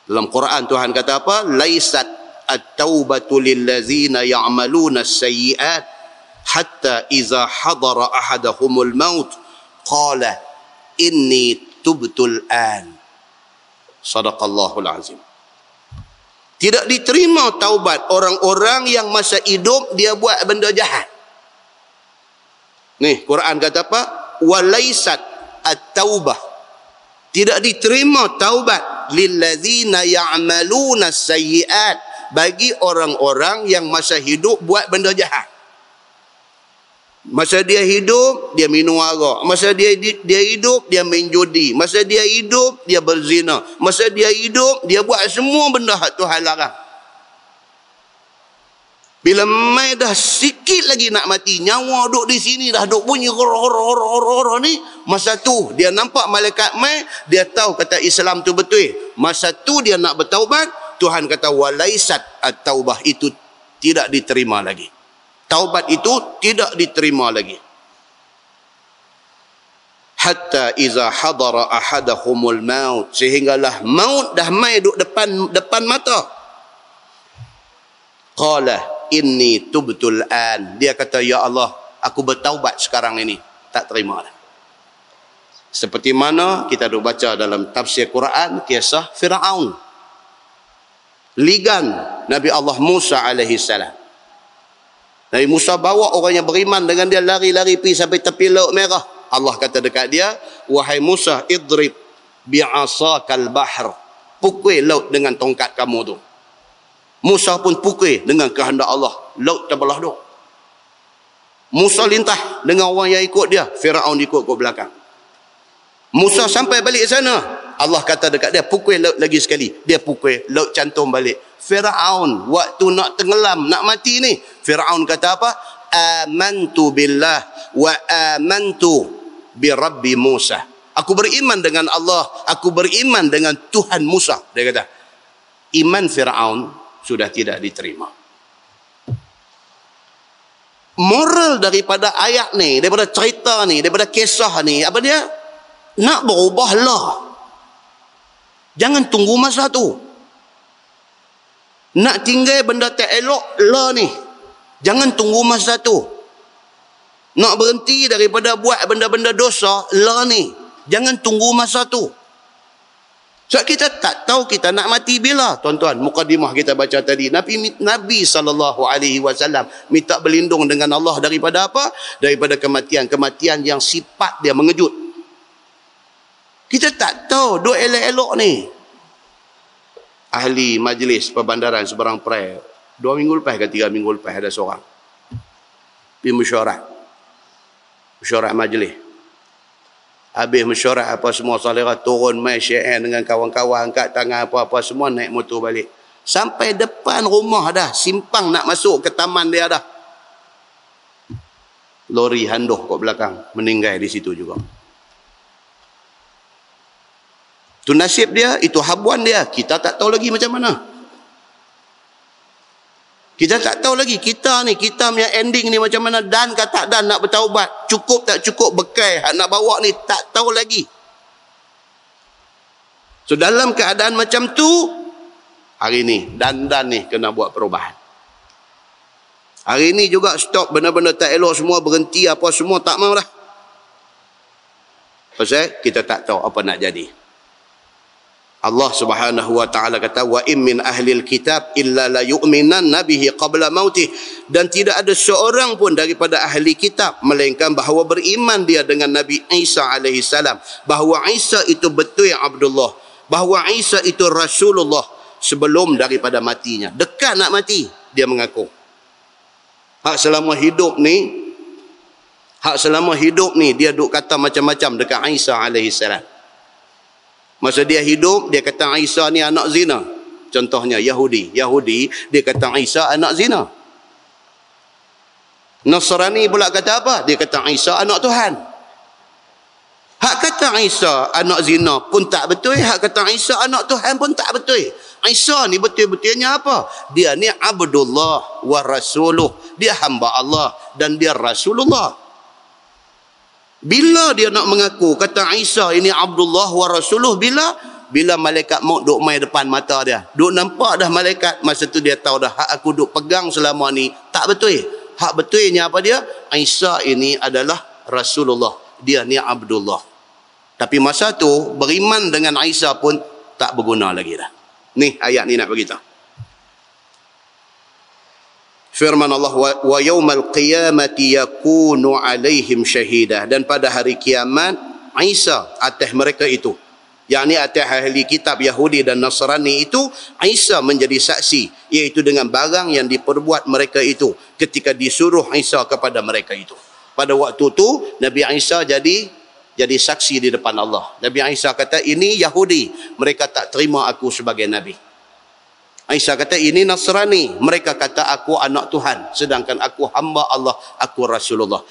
Dalam Quran Tuhan kata apa? Laisat at-taubatu lillazina ya'maluna as-sayyi'at hatta idza hadara ahadahumul maut qala inni tubtul an. Sadaqallahul azim. Tidak diterima taubat orang-orang yang masa hidup dia buat benda jahat. Nih, Quran kata apa? Walaisat at-taubah. Tidak diterima taubat lillazina ya'maluna sayyi'at, bagi orang-orang yang masa hidup buat benda jahat. Masa dia hidup, dia minum arak. Masa dia hidup, dia main judi. Masa dia hidup, dia berzina. Masa dia hidup, dia buat semua benda hak Tuhan larang. Bila mai dah sikit lagi nak mati, nyawa duduk di sini dah duduk bunyi hor ni, masa tu dia nampak malaikat mai, dia tahu kata Islam tu betul. Masa tu dia nak bertaubat, Tuhan kata walaisat at-taubah, itu tidak diterima lagi. Taubat itu tidak diterima lagi. Hatta iza hadara ahadahumul maut, sehinggalah maut dah mai duk depan mata. Qala inni tubtul an, dia kata ya Allah, aku bertaubat sekarang ini. Tak terima dah. Seperti mana kita duk baca dalam tafsir Quran kisah Firaun, ligan Nabi Allah Musa alaihi salam. Nabi Musa bawa orang yang beriman dengan dia lari-lari pergi sampai tepi Laut Merah. Allah kata dekat dia, wahai Musa, idrib bi'asakal bahr, pukul laut dengan tongkat kamu tu. Musa pun pukul dengan kehendak Allah, laut terbelah dua. Musa lintah dengan orang yang ikut dia, Firaun ikut ke belakang. Musa sampai balik sana, Allah kata dekat dia, pukul laut lagi sekali. Dia pukul, laut cantum balik. Firaun waktu nak tenggelam, nak mati ni, Firaun kata apa? Amantu billah wa amantu bi Rabbi Musa. Aku beriman dengan Allah, aku beriman dengan Tuhan Musa. Dia kata, iman Firaun sudah tidak diterima. Moral daripada ayat ni, daripada cerita ni, daripada kisah ni, apa dia? Nak berubahlah. Jangan tunggu masa tu. Nak tinggal benda tak elok lah ni, jangan tunggu masa tu. Nak berhenti daripada buat benda-benda dosa lah ni, jangan tunggu masa tu. Sebab kita tak tahu kita nak mati bila. Tuan-tuan, mukadimah kita baca tadi, Nabi SAW minta berlindung dengan Allah daripada apa? Daripada kematian yang sifat dia mengejut. Kita tak tahu duk elok-elok ni. Ahli majlis perbandaran seberang Perai, 2 minggu lepas ke 3 minggu lepas, ada seorang pergi mesyuarat majlis. Habis mesyuarat apa semua, saudara turun mai syair dengan kawan-kawan, angkat tangan apa-apa semua, naik motor balik. Sampai depan rumah dah, simpang nak masuk ke taman dia dah, lori handuh kat belakang, meninggal di situ juga. Itu nasib dia, itu habuan dia. Kita tak tahu lagi macam mana. Kita tak tahu lagi kita punya ending ni macam mana, dan kata dan nak bertaubat, cukup tak cukup bekal nak bawa ni, tak tahu lagi. So dalam keadaan macam tu, hari ni dan ni kena buat perubahan. Hari ni juga stop benda-benda tak elok semua, berhenti apa semua, tak mau dah. Pasal kita tak tahu apa nak jadi. Allah Subhanahu wa taala kata, wa in min ahlil kitab illa la yu'minanna bihi qabla mautih, dan tidak ada seorang pun daripada ahli kitab melainkan bahawa beriman dia dengan Nabi Isa alaihi salam, bahawa Isa itu betul Abdullah, bahawa Isa itu Rasulullah sebelum daripada matinya. Dekat nak mati, dia mengaku. Hak selama hidup ni dia duk kata macam-macam dekat Isa alaihi salam. Masa dia hidup, dia kata Isa ni anak zina. Contohnya Yahudi, dia kata Isa anak zina. Nasrani pula kata apa? Dia kata Isa anak Tuhan. Hak kata Isa anak zina pun tak betul, hak kata Isa anak Tuhan pun tak betul. Isa ni betul-betulnya apa? Dia ni Abdullah wa Rasuluh. Dia hamba Allah dan dia Rasulullah. Bila dia nak mengaku kata Isa ini Abdullah wa Rasuluh, bila bila malaikat maut duk mai depan mata dia, duk nampak dah malaikat, masa tu dia tahu dah hak aku duk pegang selama ni tak betul. Hak betulnya apa dia? Isa ini adalah Rasulullah, dia ni Abdullah. Tapi masa tu beriman dengan Isa pun tak berguna lagi dah. Ni ayat ni nak beritahu. Firman Allah, wa yaumal qiyamati yakunu alaihim syahidah, dan pada hari kiamat Isa atas mereka itu, yakni atas ahli kitab Yahudi dan Nasrani itu, Isa menjadi saksi, iaitu dengan barang yang diperbuat mereka itu ketika disuruh Isa kepada mereka itu. Pada waktu tu Nabi Isa jadi saksi di depan Allah. Nabi Isa kata, ini Yahudi, mereka tak terima aku sebagai Nabi. Isa kata, ini Nasrani, mereka kata aku anak Tuhan, sedangkan aku hamba Allah, aku Rasulullah.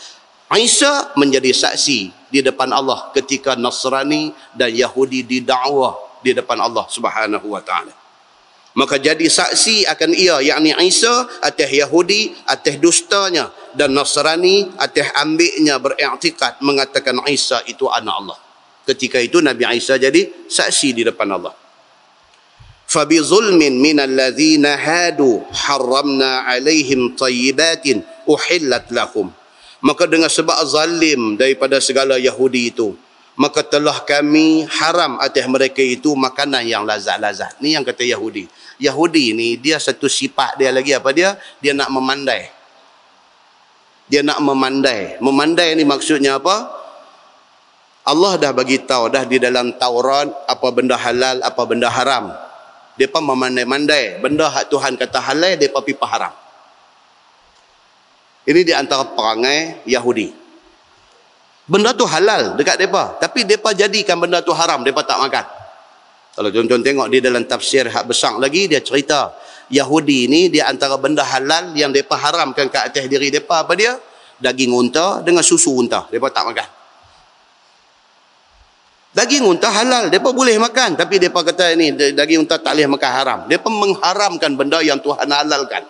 Isa menjadi saksi di depan Allah ketika Nasrani dan Yahudi didakwa di depan Allah Subhanahu wa taala. Maka jadi saksi akan ia, yakni Isa atas Yahudi atas dustanya, dan Nasrani atas ambilnya beriktikad mengatakan Isa itu anak Allah. Ketika itu Nabi Isa jadi saksi di depan Allah. فَبِظُلْمٍ مِنَ الَّذِينَ هَادُوا حَرَّمْنَا عَلَيْهِمْ طَيِّبَاتٍ أُحِلَّتْ لَهُمْ. Maka dengan sebab zalim daripada segala Yahudi itu, maka telah kami haram atas mereka itu makanan yang lazat-lazat. Ni yang kata Yahudi. Yahudi ni dia satu sifat dia lagi apa dia? Dia nak memandai. Dia nak memandai. Memandai ni maksudnya apa? Allah dah bagi tahu dah di dalam Taurat apa benda halal, apa benda haram. Mereka memandai-mandai. Benda hak Tuhan kata halal, mereka pergi haram. Ini di antara perangai Yahudi. Benda tu halal dekat mereka, tapi mereka jadikan benda tu haram, mereka tak makan. Kalau tuan-tuan tengok di dalam tafsir hak besar lagi, dia cerita Yahudi ni di antara benda halal yang mereka haramkan ke atas diri mereka apa dia? Daging unta dengan susu unta. Mereka tak makan. Daging unta halal, mereka boleh makan. Tapi mereka kata ini daging unta tak boleh makan, haram. Mereka mengharamkan benda yang Tuhan halalkan.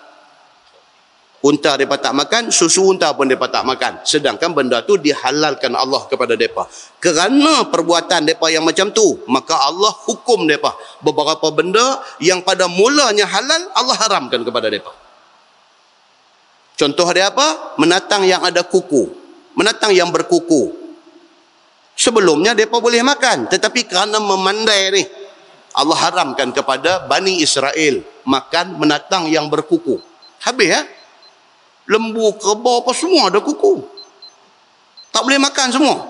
Unta mereka tak makan, susu unta pun mereka tak makan. Sedangkan benda tu dihalalkan Allah kepada mereka. Kerana perbuatan mereka yang macam tu, maka Allah hukum mereka. Beberapa benda yang pada mulanya halal, Allah haramkan kepada mereka. Contoh dia apa? Menatang yang ada kuku. Menatang yang berkuku. Sebelumnya mereka boleh makan, tetapi kerana memandai ni, Allah haramkan kepada Bani Israel makan menatang yang berkuku. Habis ya? Lembu, kerbau apa semua ada kuku. Tak boleh makan semua.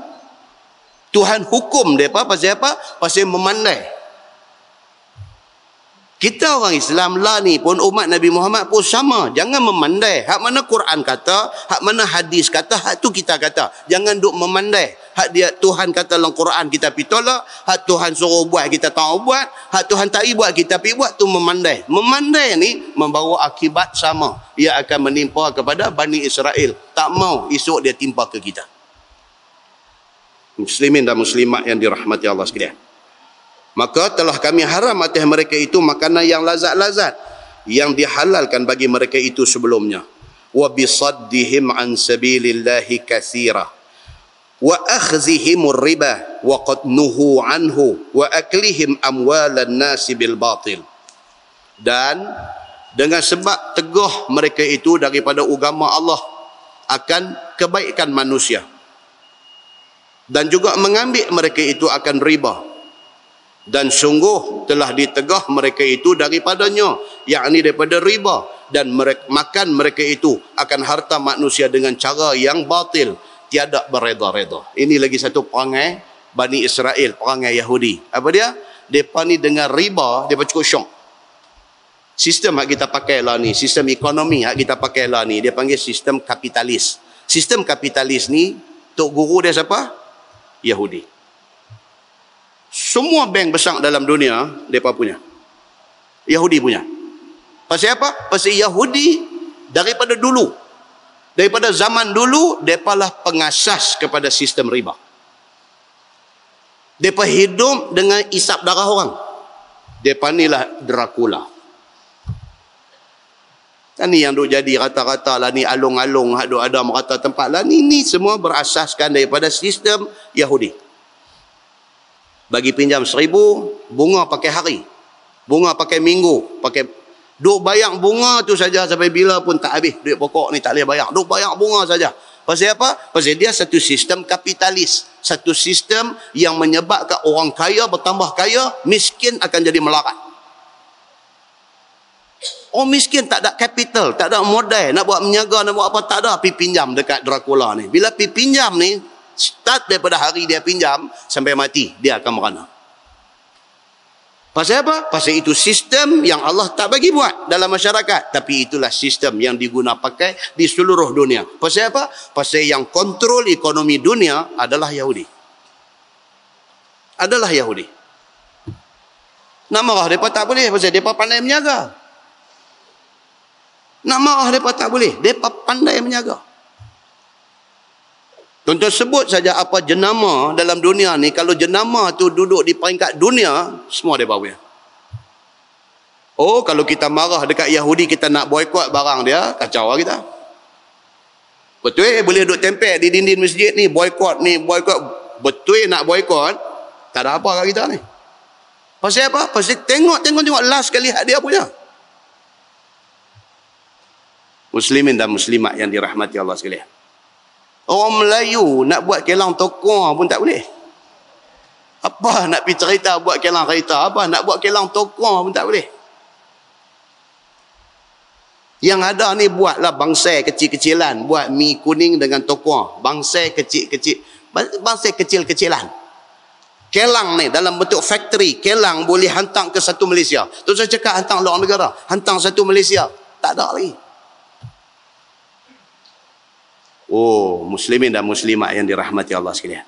Tuhan hukum mereka pasal apa? Pasal memandai. Kita orang Islam lah ni pun, umat Nabi Muhammad pun sama. Jangan memandai. Hak mana Quran kata, hak mana hadis kata, hak tu kita kata. Jangan duk memandai. Hak dia Tuhan kata dalam Quran kita pergi tolak, hak Tuhan suruh buat kita tak buat, hak Tuhan tak buat kita pergi buat, tu memandai. Memandai ni membawa akibat sama. Ia akan menimpa kepada Bani Israel. Tak mau esok dia timpa ke kita. Muslimin dan muslimat yang dirahmati Allah sekalian. Maka telah kami haram atas mereka itu makanan yang lazat-lazat yang dihalalkan bagi mereka itu sebelumnya. Wa bisaddihim an sabilillahi katsira wa akhzihimur riba wa qad nuhu anhu wa aklihim amwalan nasi bil batil. Dan dengan sebab teguh mereka itu daripada agama Allah akan kebaikan manusia, dan juga mengambil mereka itu akan riba. Dan sungguh telah ditegah mereka itu daripadanya, yakni daripada riba, dan makan mereka itu akan harta manusia dengan cara yang batil, tiada bereda-reda. Ini lagi satu perangai Bani Israel, perangai Yahudi. Apa dia? Mereka ni dengan riba, mereka cukup syok. Sistem yang kita pakai lah ni, sistem ekonomi yang kita pakai lah ni, dia panggil sistem kapitalis. Sistem kapitalis ni, tok guru dia siapa? Yahudi. Semua bank besar dalam dunia mereka punya. Yahudi punya. Pasal apa? Pasal Yahudi daripada dulu, daripada zaman dulu, mereka lah pengasas kepada sistem riba. Mereka hidup dengan isap darah orang. Mereka ni lah Dracula. Dan ni yang duk jadi rata-rata lah ni, alung-alung duk ada merata tempat lah ni semua berasaskan daripada sistem Yahudi. Bagi pinjam 1,000, bunga pakai hari. Bunga pakai minggu. Duk bayar bunga tu saja sampai bila pun tak habis. Duit pokok ni tak boleh bayar. Duk bayar bunga saja. Pasal apa? Pasal dia satu sistem kapitalis. Satu sistem yang menyebabkan orang kaya bertambah kaya, miskin akan jadi melarat. Orang miskin tak ada capital, tak ada modal, nak buat menyaga, nak buat apa, tak ada. Pergi pinjam dekat Dracula ni. Bila pergi pinjam ni, start daripada hari dia pinjam sampai mati, dia akan merana. Pasal apa? Pasal itu sistem yang Allah tak bagi buat dalam masyarakat. Tapi itulah sistem yang diguna pakai di seluruh dunia. Pasal apa? Pasal yang kontrol ekonomi dunia adalah Yahudi. Adalah Yahudi. Nak marah mereka tak boleh. Pasal mereka pandai menjaga. Nak marah mereka tak boleh. Mereka pandai menjaga. Contoh sebut saja apa jenama dalam dunia ni. Kalau jenama tu duduk di peringkat dunia, semua dia punya. Oh, kalau kita marah dekat Yahudi, kita nak boykot barang dia, kacau lah kita. Betul boleh duduk tempel di dinding masjid ni, boykot ni, boykot. Betul nak boykot, tak ada apa kat kita ni. Pasal apa? Pasal tengok last kali dia punya. Muslimin dan muslimat yang dirahmati Allah sekalian. Orang Melayu nak buat kelang tokoh pun tak boleh. Apa nak pergi cerita buat kelang kereta, apa nak buat kelang tokoh pun tak boleh. Yang ada ni buatlah bangsai kecil-kecilan, buat mi kuning dengan tokoh, bangsai kecil-kecil, bangsai kecil-kecilan. Kelang ni dalam bentuk factory, kelang boleh hantar ke satu Malaysia. Tu saya cakap hantar luar negara, hantar satu Malaysia, tak ada lagi. Oh, muslimin dan muslimat yang dirahmati Allah sekalian.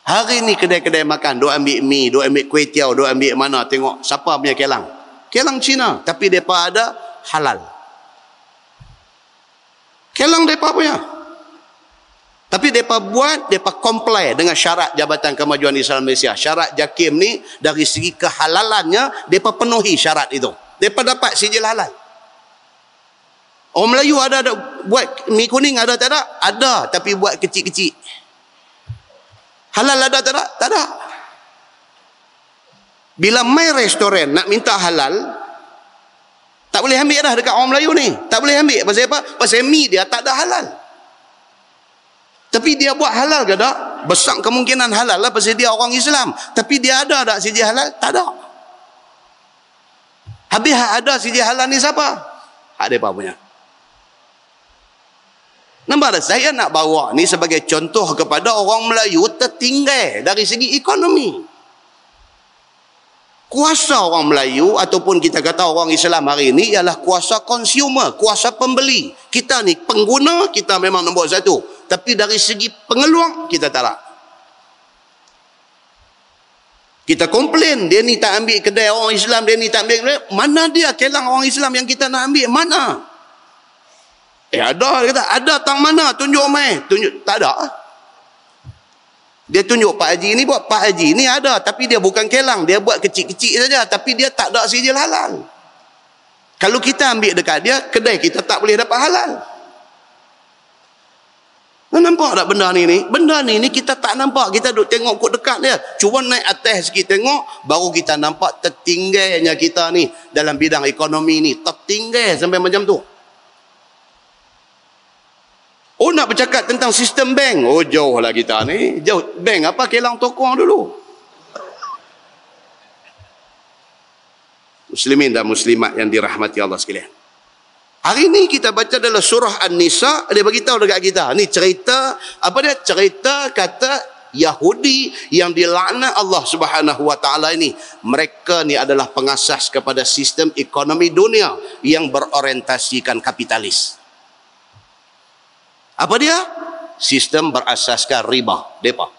Hari ni kedai-kedai makan, duk ambil mi, duk ambil kuih tiaw, duk ambil mana, tengok siapa punya kelang. Kelang Cina, tapi mereka ada halal. Kelang mereka punya. Tapi mereka buat, mereka comply dengan syarat Jabatan Kemajuan Islam Malaysia. Syarat JAKIM ni, dari segi kehalalannya, mereka penuhi syarat itu. Mereka dapat sijil halal. Orang Melayu ada buat mi kuning, ada tak ada? Ada, tapi buat kecil-kecil. Halal ada tak ada? Tak ada. Bila mai restoran nak minta halal, tak boleh ambil dah dekat orang Melayu ni. Tak boleh ambil. Pasal apa? Pasal mi dia tak ada halal. Tapi dia buat halal ke tak? Besar kemungkinan halal lah pasal dia orang Islam. Tapi dia ada tak sijil halal? Tak ada. Habis ada sijil halal ni siapa? Hak mereka punya. Nampak tak? Saya nak bawa ni sebagai contoh kepada orang Melayu tertinggal dari segi ekonomi. Kuasa orang Melayu ataupun kita kata orang Islam hari ini ialah kuasa consumer, kuasa pembeli. Kita ni pengguna, kita memang nombor satu. Tapi dari segi pengeluar, kita tak ada. Kita komplain, dia ni tak ambil kedai orang Islam, dia ni tak ambil kedai. Mana dia kelang orang Islam yang kita nak ambil? Mana? Ada, dia kata, ada tang mana? Tunjuk mai. Tunjuk, tak ada. Dia tunjuk Pak Haji ni buat, Pak Haji ni ada, tapi dia bukan kelang, dia buat kecil-kecil saja, tapi dia tak ada sijil halal. Kalau kita ambil dekat dia, kedai kita tak boleh dapat halal. Nampak tak benda ni? Benda ni kita tak nampak, kita duduk tengok kot dekat dia. Cuba naik atas sikit tengok, baru kita nampak tertinggalnya kita ni dalam bidang ekonomi ni, tertinggal sampai macam tu. Oh, nak bercakap tentang sistem bank. Oh, jauh lah kita ni. Jauh. Bank apa? Kelang tokong dulu. Muslimin dan muslimat yang dirahmati Allah sekalian. Hari ni kita baca dalam surah An-Nisa. Dia beritahu dekat kita. Ni cerita, apa dia? Cerita kata Yahudi yang dilaknat Allah Subhanahu Wa Taala ini. Mereka ni adalah pengasas kepada sistem ekonomi dunia yang berorientasikan kapitalis. Apa dia? Sistem berasaskan riba. Depa.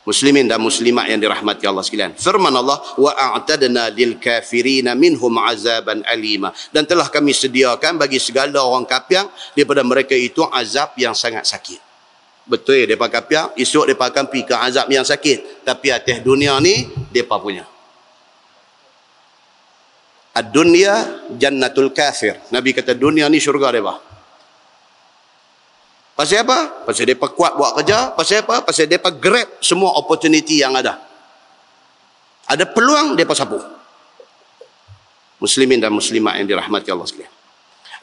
Muslimin dan muslimat yang dirahmati Allah sekalian. Firman Allah, wa a'tadna lil kafirina minhum azaban alima. Dan telah kami sediakan bagi segala orang kafir daripada mereka itu azab yang sangat sakit. Betul depa kafir, esok depa akan pergi ke azab yang sakit. Tapi atas dunia ni depa punya. Ad-dunya jannatul kafir. Nabi kata dunia ni syurga depa. Pasal apa? Pasal mereka kuat buat kerja. Pasal apa? Pasal mereka grab semua opportunity yang ada. Ada peluang, mereka sapu. Muslimin dan muslimat yang dirahmati Allah sekalian.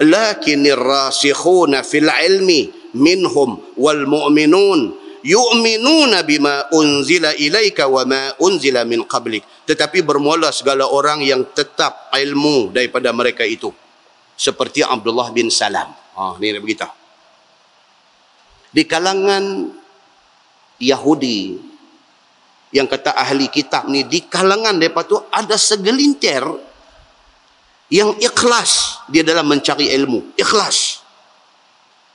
Lakinir rasikhuna fil ilmi minhum wal mu'minun yu'minuna bima unzila ilaika wa ma unzila min qablik. Tetapi bermula segala orang yang tetap ilmu daripada mereka itu. Seperti Abdullah bin Salam. Ni nak beritahu. Di kalangan Yahudi yang kata ahli kitab ni, di kalangan mereka tu ada segelintir yang ikhlas dia dalam mencari ilmu. Ikhlas.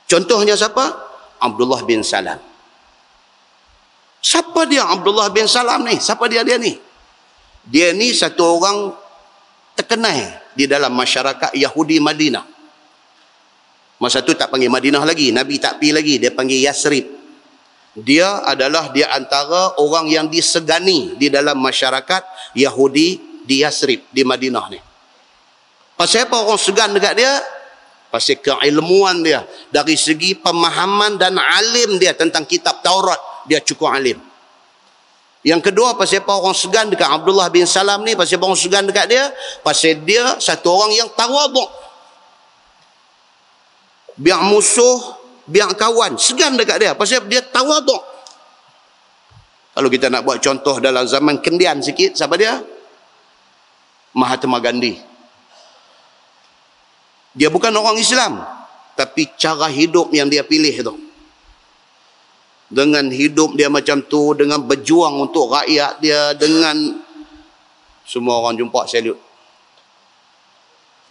Contohnya siapa? Abdullah bin Salam. Siapa dia Abdullah bin Salam ni? Siapa dia ni? Dia ni satu orang terkenal di dalam masyarakat Yahudi Madinah. Masa tu tak panggil Madinah lagi, Nabi tak pergi lagi, dia panggil Yasrib. Dia adalah di antara orang yang disegani di dalam masyarakat Yahudi di Yasrib, di Madinah ni. Pasal apa orang segan dekat dia? Pasal keilmuan dia. Dari segi pemahaman dan alim dia tentang kitab Taurat, dia cukup alim. Yang kedua, pasal apa orang segan dekat Abdullah bin Salam ni? Pasal apa orang segan dekat dia? Pasal dia satu orang yang tawaduk. Biar musuh, biar kawan, segan dekat dia. Pasal dia tawaduk. Kalau kita nak buat contoh dalam zaman kendian sikit, siapa dia? Mahatma Gandhi. Dia bukan orang Islam, tapi cara hidup yang dia pilih tu. Dengan hidup dia macam tu, dengan berjuang untuk rakyat dia, dengan semua orang jumpa salute.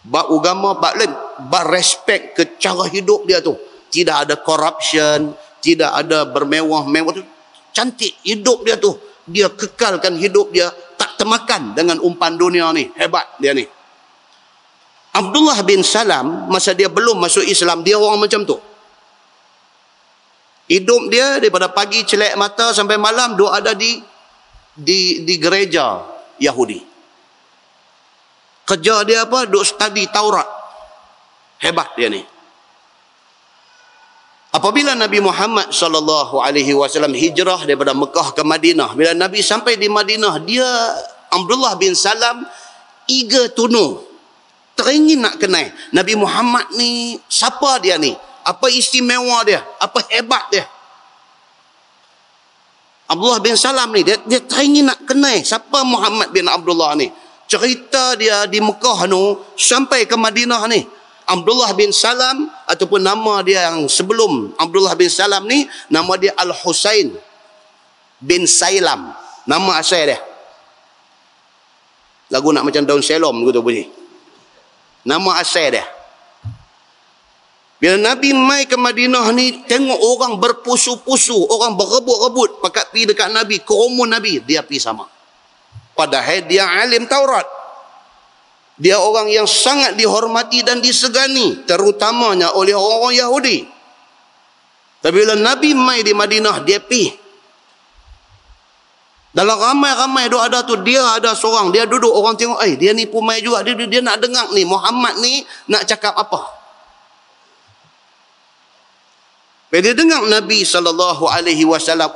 Bab agama, bab lain, bab respect ke cara hidup dia tu. Tidak ada corruption, tidak ada bermewah-mewah tu. Cantik hidup dia tu. Dia kekalkan hidup dia, tak termakan dengan umpan dunia ni. Hebat dia ni. Abdullah bin Salam, masa dia belum masuk Islam, dia orang macam tu. Hidup dia daripada pagi celak mata sampai malam, dia ada di gereja Yahudi. Kerja dia apa? Duk study Taurat. Hebat dia ni. Apabila Nabi Muhammad SAW hijrah daripada Mekah ke Madinah, bila Nabi sampai di Madinah, dia Abdullah bin Salam eager to know, teringin nak kenal Nabi Muhammad ni, siapa dia ni, apa istimewa dia, apa hebat dia. Abdullah bin Salam ni, dia teringin nak kenal siapa Muhammad bin Abdullah ni. Cerita dia di Mekah tu sampai ke Madinah ni. Abdullah bin Salam, ataupun nama dia yang sebelum Abdullah bin Salam ni, nama dia Al-Husain bin Sailam. Nama asal dia. Lagu nak macam daun selom gitu bunyi. Nama asal dia. Bila Nabi mai ke Madinah ni, tengok orang berpusu-pusu, orang berebut-rebut pakat pergi dekat Nabi, kerumun Nabi, dia pergi sama. Padahal dia alim Taurat. Dia orang yang sangat dihormati dan disegani, terutamanya oleh orang-orang Yahudi. Tapi bila Nabi mai di Madinah, dia pergi. Dalam ramai-ramai dia ada tu, dia ada seorang, dia duduk, orang tengok, dia ni pun mai juga, dia nak dengar ni, Muhammad ni nak cakap apa. Bila dia dengar Nabi SAW,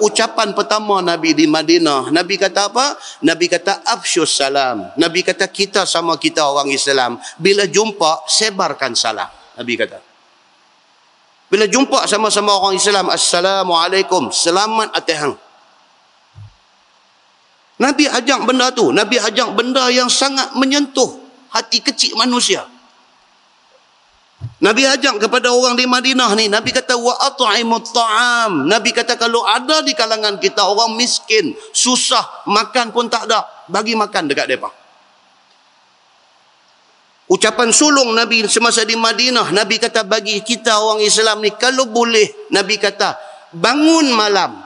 ucapan pertama Nabi di Madinah, Nabi kata apa? Nabi kata, afsyus salam. Nabi kata, kita sama kita orang Islam, bila jumpa, sebarkan salam. Nabi kata. Bila jumpa sama-sama orang Islam, Assalamualaikum, selamat atas hang. Nabi ajak benda tu. Nabi ajak benda yang sangat menyentuh hati kecil manusia. Nabi ajak kepada orang di Madinah ni, Nabi kata wa at'imut ta'am. Nabi kata kalau ada di kalangan kita orang miskin, susah, makan pun tak ada, bagi makan dekat mereka. Ucapan sulung Nabi semasa di Madinah, Nabi kata bagi kita orang Islam ni, kalau boleh, Nabi kata bangun malam,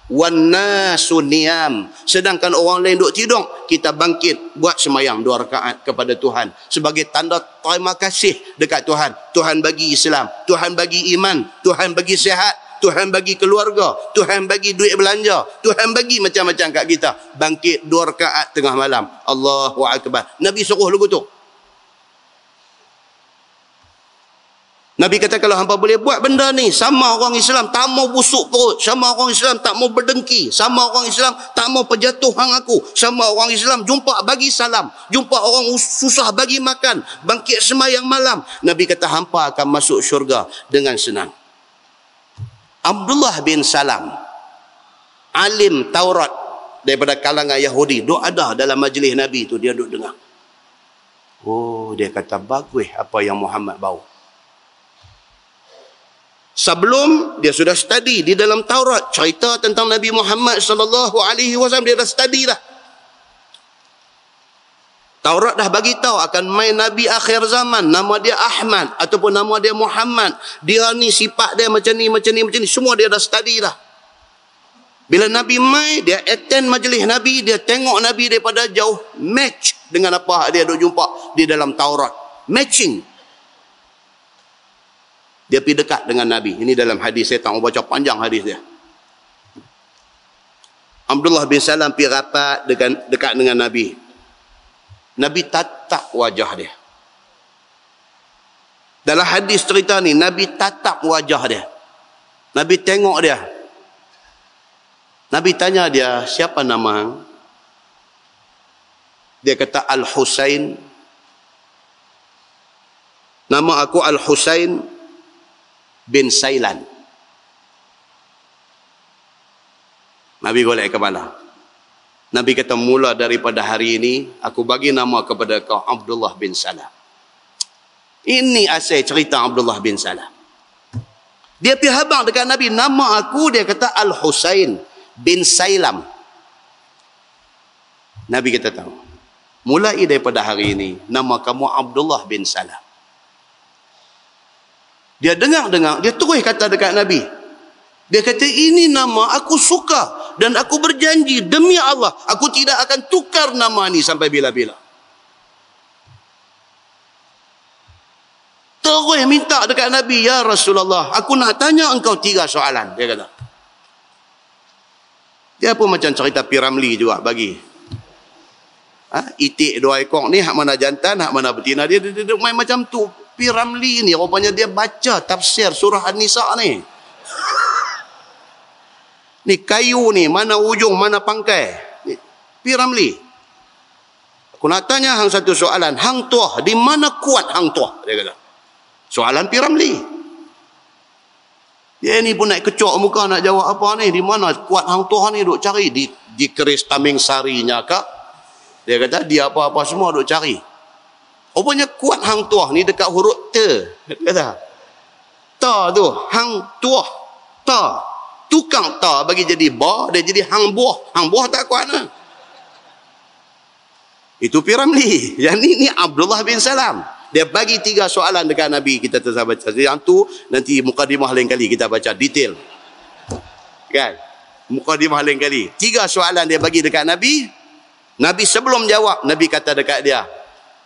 wan nasu niyam, sedangkan orang lain duk tidur, kita bangkit buat sembahyang 2 rakaat kepada Tuhan sebagai tanda terima kasih dekat Tuhan. Tuhan bagi Islam, Tuhan bagi iman, Tuhan bagi sihat, Tuhan bagi keluarga, Tuhan bagi duit belanja, Tuhan bagi macam-macam kat kita. Bangkit 2 rakaat tengah malam, Allahu akbar. Nabi suruh lagu tu. Nabi kata kalau hampa boleh buat benda ni, sama orang Islam tak mau busuk perut, sama orang Islam tak mau berdengki, sama orang Islam tak mau penjatuh hang aku, sama orang Islam jumpa bagi salam, jumpa orang susah bagi makan, bangkit sembahyang malam. Nabi kata hampa akan masuk syurga dengan senang. Abdullah bin Salam, alim Taurat daripada kalangan Yahudi, duk ada dalam majlis Nabi tu, dia duk dengar. Oh, dia kata bagus apa yang Muhammad bawa. Sebelum dia sudah study di dalam Taurat cerita tentang Nabi Muhammad sallallahu alaihi wasallam, dia dah study dah. Taurat dah bagi tahu akan main Nabi akhir zaman, nama dia Ahmad ataupun nama dia Muhammad. Dia ni sifat dia macam ni, macam ni, macam ni, semua dia dah study dah. Bila Nabi mai, dia attend majlis Nabi, dia tengok Nabi daripada jauh, match dengan apa dia duk jumpa di dalam Taurat. Matching. Dia pergi dekat dengan Nabi. Ini dalam hadis, saya tak mau baca panjang hadis dia. Abdullah bin Salam pergi rapat dekat dengan Nabi. Nabi tatap wajah dia. Dalam hadis cerita ni, Nabi tatap wajah dia. Nabi tengok dia. Nabi tanya dia, siapa nama? Dia kata Al-Husain. Nama aku Al-Husain bin Sailan. Nabi golek kepala. Nabi kata mula daripada hari ini aku bagi nama kepada kau Abdullah bin Salam. Ini asal cerita Abdullah bin Salam. Dia pergi habang dekat Nabi, nama aku, dia kata Al-Husain bin Sailam. Nabi kata tahu, mulai daripada hari ini nama kamu Abdullah bin Salam. Dia dengar-dengar, dia terus kata dekat Nabi. Dia kata, ini nama aku suka dan aku berjanji demi Allah, aku tidak akan tukar nama ni sampai bila-bila. Terus minta dekat Nabi, ya Rasulullah, aku nak tanya engkau 3 soalan. Dia kata. Dia pun macam cerita Piramli juga bagi. Itik 2 ekor ni, hak mana jantan, hak mana betina. Dia main macam tu. Piramli ni rupanya dia baca tafsir surah An-Nisa ni. Ni kayu ni, mana ujung, mana pangkai. Piramli. Aku nak tanya hang satu soalan. Hang tuah, di mana kuat hang tuah? Dia kata. Soalan Piramli. Dia ni pun nak kecok muka nak jawab apa ni. Di mana kuat hang tuah ni duk cari? Di keris taming sarinya kak? Dia kata dia apa-apa semua duk cari. Rupanya kuat hang tuah ni dekat huruf te. Kata. Ta tu, hang tuah. Ta. Tukang ta bagi jadi ba, dia jadi hang buah. Hang buah tak kuat lah. Itu Piramli. Yang ni Abdullah bin Salam. Dia bagi 3 soalan dekat Nabi. Kita terus baca. Yang tu nanti mukadimah lain kali kita baca detail. Kan? Mukadimah lain kali. 3 soalan dia bagi dekat Nabi. Nabi sebelum jawab, Nabi kata dekat dia,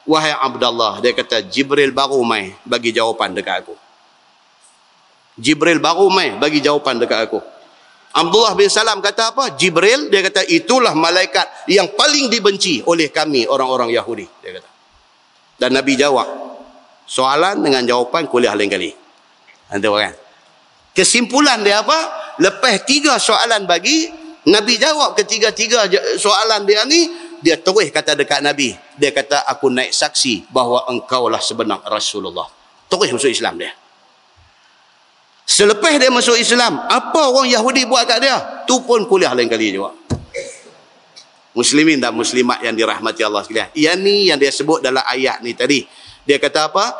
wahai Abdullah, dia kata Jibril baru mai bagi jawapan dekat aku. Jibril baru mai bagi jawapan dekat aku. Abdullah bin Salam kata apa? Jibril, dia kata itulah malaikat yang paling dibenci oleh kami orang-orang Yahudi, dia kata. Dan Nabi jawab soalan dengan jawapan kuliah lain kali. Nanti kan. Kesimpulan dia apa? Lepas 3 soalan bagi, Nabi jawab ketiga-tiga soalan dia ni, dia terus kata dekat Nabi, dia kata aku naik saksi bahawa engkaulah sebenar Rasulullah. Terus masuk Islam dia. Selepas dia masuk Islam, apa orang Yahudi buat kat dia? Tu pun kuliah lain kali juga. Muslimin dan muslimat yang dirahmati Allah sekalian. Yang ni yang dia sebut dalam ayat ni tadi. Dia kata apa?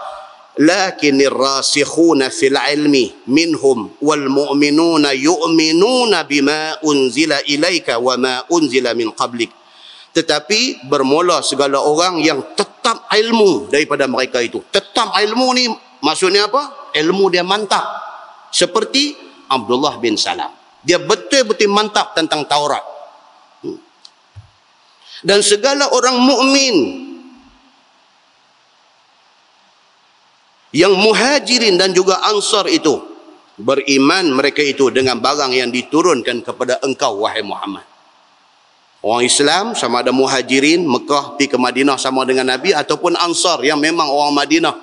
Lakinir rasikhuna fil ilmi minhum wal mu'minuna yu'minuna bima unzila ilaika wa ma unzila min qablik. Tetapi bermula segala orang yang tetap ilmu daripada mereka itu. Tetap ilmu ni maksudnya apa? Ilmu dia mantap. Seperti Abdullah bin Salam. Dia betul-betul mantap tentang Taurat. Dan segala orang mukmin yang muhajirin dan juga ansar itu beriman mereka itu dengan barang yang diturunkan kepada engkau wahai Muhammad. Orang Islam sama ada muhajirin Mekah pergi ke Madinah sama dengan Nabi, ataupun ansar yang memang orang Madinah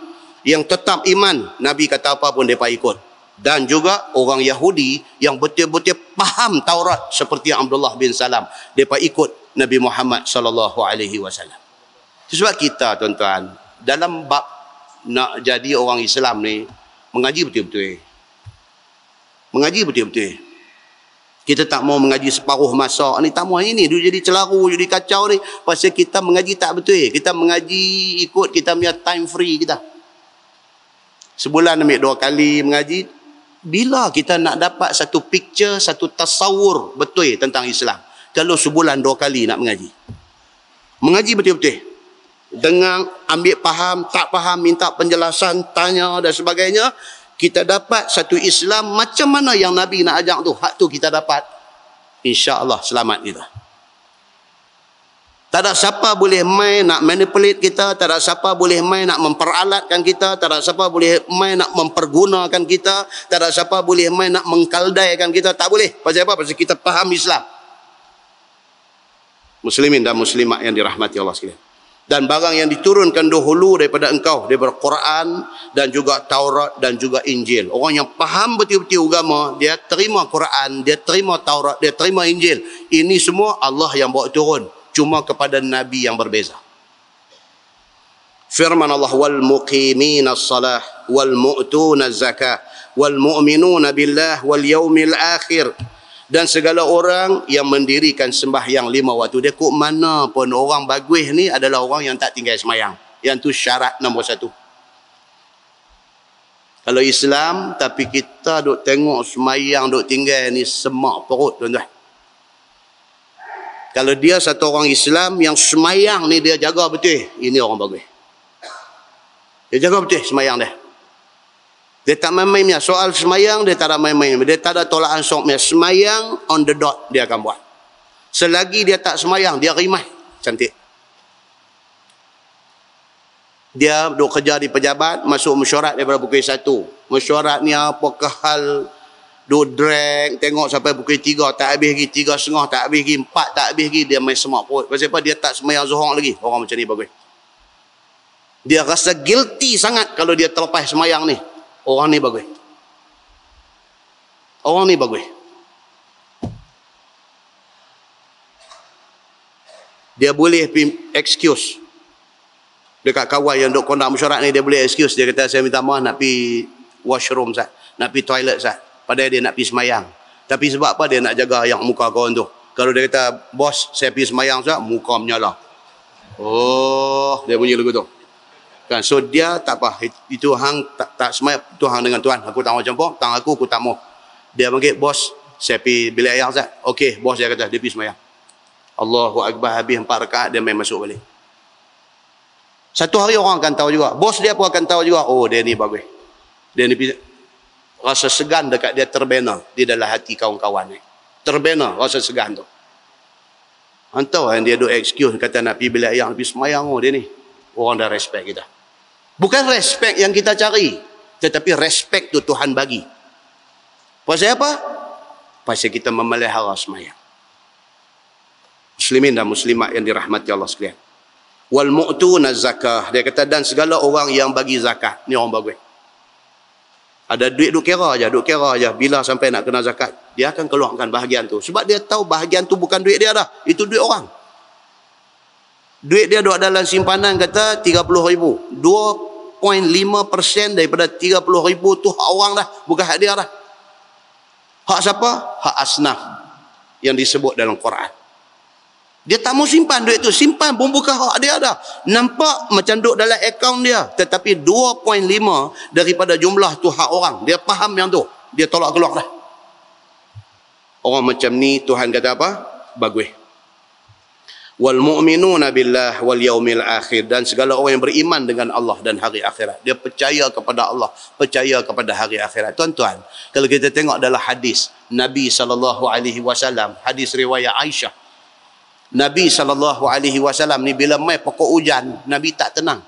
yang tetap iman, Nabi kata apa pun mereka ikut. Dan juga orang Yahudi yang betul-betul faham Taurat seperti Abdullah bin Salam, mereka ikut Nabi Muhammad sallallahu alaihi wasallam. Sebab kita tuan-tuan, dalam bab nak jadi orang Islam ni, mengaji betul-betul. Mengaji betul-betul. Kita tak mau mengaji separuh masa ni, tak mau ini dia jadi celaru, jadi kacau ni pasal kita mengaji tak betul. Kita mengaji ikut kita punya time free kita. Sebulan ambil 2 kali mengaji. Bila kita nak dapat satu picture, satu tasawur betul tentang Islam? Kalau sebulan 2 kali nak mengaji. Mengaji betul-betul. Dengan ambil faham, tak faham, minta penjelasan, tanya dan sebagainya, kita dapat satu Islam macam mana yang Nabi nak ajak tu. Hak tu kita dapat, insya-Allah selamat kita. Tak ada siapa boleh main nak manipulate kita, tak ada siapa boleh main nak memperalatkan kita, tak ada siapa boleh main nak mempergunakan kita, tak ada siapa boleh main nak mengkaldaikan kita, tak boleh. Pasal apa? Pasal kita faham Islam. Muslimin dan muslimat yang dirahmati Allah sekalian. Dan barang yang diturunkan dahulu daripada engkau, daripada Quran dan juga Taurat dan juga Injil. Orang yang faham betul-betul agama, dia terima Quran, dia terima Taurat, dia terima Injil. Ini semua Allah yang bawa turun, cuma kepada Nabi yang berbeza. Firman Allah, wal muqimina as-salah wal mu'tuna az-zakah wal mu'minuna billah wal yaumil akhir. Dan segala orang yang mendirikan sembahyang 5 waktu. Dia kok mana pun orang bagus ni adalah orang yang tak tinggal sembahyang. Yang tu syarat nombor 1. Kalau Islam tapi kita duk tengok sembahyang duk tinggal ni semak perut tuan-tuan. Kalau dia satu orang Islam yang sembahyang ni dia jaga betul, ini orang bagus. Dia jaga betul sembahyang dia. Dia tak main-mainnya. Soal semayang, dia tak ada main-main. Dia tak ada tolakan soknya. Semayang, on the dot, dia akan buat. Selagi dia tak semayang, dia rimah. Cantik. Dia duk kerja di pejabat, masuk mesyuarat daripada pukul 1. Mesyuarat ni apakah hal, duk drag, tengok sampai pukul 3, tak habis lagi, 3.30, tak habis lagi, 4, tak habis lagi, dia main semak perut. Pasal apa? Dia tak semayang zuhur lagi. Orang macam ni bagus. Dia rasa guilty sangat kalau dia terlepas semayang ni. Orang ni bagus. Orang ni bagus. Dia boleh excuse. Dekat kawan yang duk kondak mesyuarat ni, dia boleh excuse. Dia kata, saya minta maaf nak pergi washroom, Sat. Nak pergi toilet, Sat. Padahal dia nak pergi semayang. Tapi sebab apa dia nak jaga yang muka kawan tu? Kalau dia kata, bos, saya pergi semayang, Sat, muka menyala. Oh, dia bunyi lagu tu. Kan, so dia tak apa, itu hang tak semayang, itu hang dengan Tuhan, aku tak mau campur, tang aku tak mau. Dia panggil, bos, saya pergi bilik air, Ustaz. Okey, bos dia kata, dia pergi semayang. Allahu Akbar, habis 4 rakaat, dia main masuk balik. Satu hari orang akan tahu juga, bos dia pun akan tahu juga, oh dia ni bagus. Dia ni rasa segan dekat dia terbina di dalam hati kawan-kawan ni. Terbina rasa segan tu. Hantar yang dia duk excuse, kata nak pergi bilik air, pergi semayang, oh dia ni. Orang dah respect kita. Bukan respect yang kita cari, tetapi respect tu Tuhan bagi. Pasal apa? Pasal kita memelihara semayang. Muslimin dan muslimat yang dirahmati Allah sekalian. Wal mu'tuna zakah. Dia kata, dan segala orang yang bagi zakat. Ni orang bagus. Ada duit duk kira aja. Bila sampai nak kena zakat, dia akan keluarkan bahagian tu. Sebab dia tahu bahagian tu bukan duit dia dah. Itu duit orang. Duit dia duduk dalam simpanan kata 30,000. 2.5% daripada 30,000 tu hak orang dah. Bukan hak dia dah. Hak siapa? Hak asnaf. Yang disebut dalam Quran. Dia tak mau simpan duit tu. Simpan pun bukan hak dia dah. Nampak macam duduk dalam akaun dia. Tetapi 2.5 daripada jumlah tu hak orang. Dia faham yang tu. Dia tolak keluar dah. Orang macam ni Tuhan kata apa? Bagus. Wal mu'minuna billah wal yaumil akhir. Dan segala orang yang beriman dengan Allah dan hari akhirat. Dia percaya kepada Allah, percaya kepada hari akhirat. Tuan-tuan, kalau kita tengok dalam hadis Nabi SAW, hadis riwayat Aisyah, Nabi SAW ni bila mai pokok hujan, Nabi tak tenang.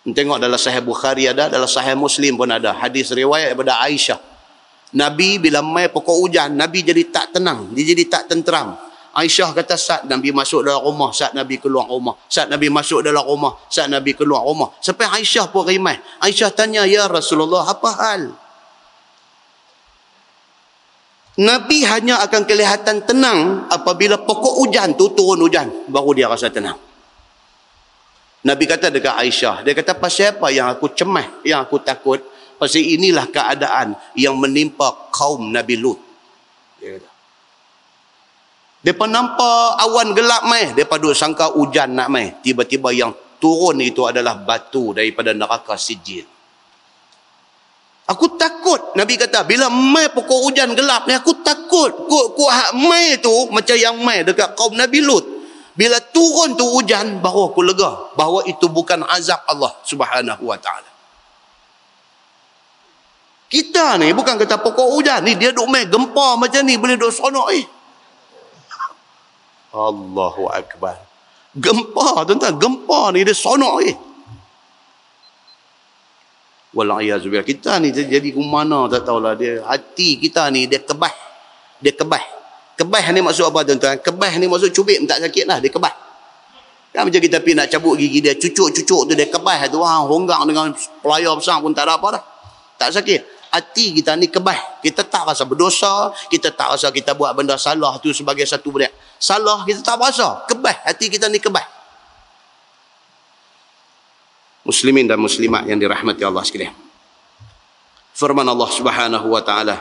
Tengok dalam Sahih Bukhari ada, dalam Sahih Muslim pun ada hadis riwayat daripada Aisyah. Nabi bila mai pokok hujan, Nabi jadi tak tenang, dia jadi tak tenteram. Aisyah kata saat Nabi masuk dalam rumah, saat Nabi keluar rumah, saat Nabi masuk dalam rumah, saat Nabi keluar rumah. Sampai Aisyah pun rimai. Aisyah tanya, ya Rasulullah, apa hal? Nabi hanya akan kelihatan tenang apabila pokok hujan tu turun hujan, baru dia rasa tenang. Nabi kata dekat Aisyah, dia kata, pasal apa yang aku cemas, yang aku takut? Pasal inilah keadaan yang menimpa kaum Nabi Lut. Dia kata. Mereka nampak awan gelap mai, mereka duk sangka hujan nak mai. Tiba-tiba yang turun itu adalah batu daripada neraka Sijil. Aku takut, Nabi kata, bila mai pokok hujan gelap ni, aku takut. Kok hak mai tu macam yang mai dekat kaum Nabi Lut. Bila turun tu hujan, baru aku lega bahawa itu bukan azab Allah Subhanahu wa ta'ala. Kita ni bukan kata pokok hujan ni, dia duk mai gempa macam ni, boleh duk seronok Allahu Akbar. Gempa, tuan-tuan, gempa ni dia sonok Wal'ayazubillah. Kita ni jadi ke mana tak tahulah. Dia, hati kita ni dia kebah. Dia kebah. Kebah ni maksud apa, tuan-tuan? Kebah ni maksud cubit tak sakit lah, dia kebah. Kan macam kita pergi nak cabut gigi dia, cucuk-cucuk tu dia kebah tu, honggang dengan pelayar besar pun tak ada apa dah. Tak sakit. Hati kita ni kebah. Kita tak rasa berdosa, kita tak rasa kita buat benda salah tu sebagai satu benda salah, kita tak rasa. Kebah, hati kita ni kebah. Muslimin dan muslimat yang dirahmati Allah sekalian. Firman Allah Subhanahu wa taala,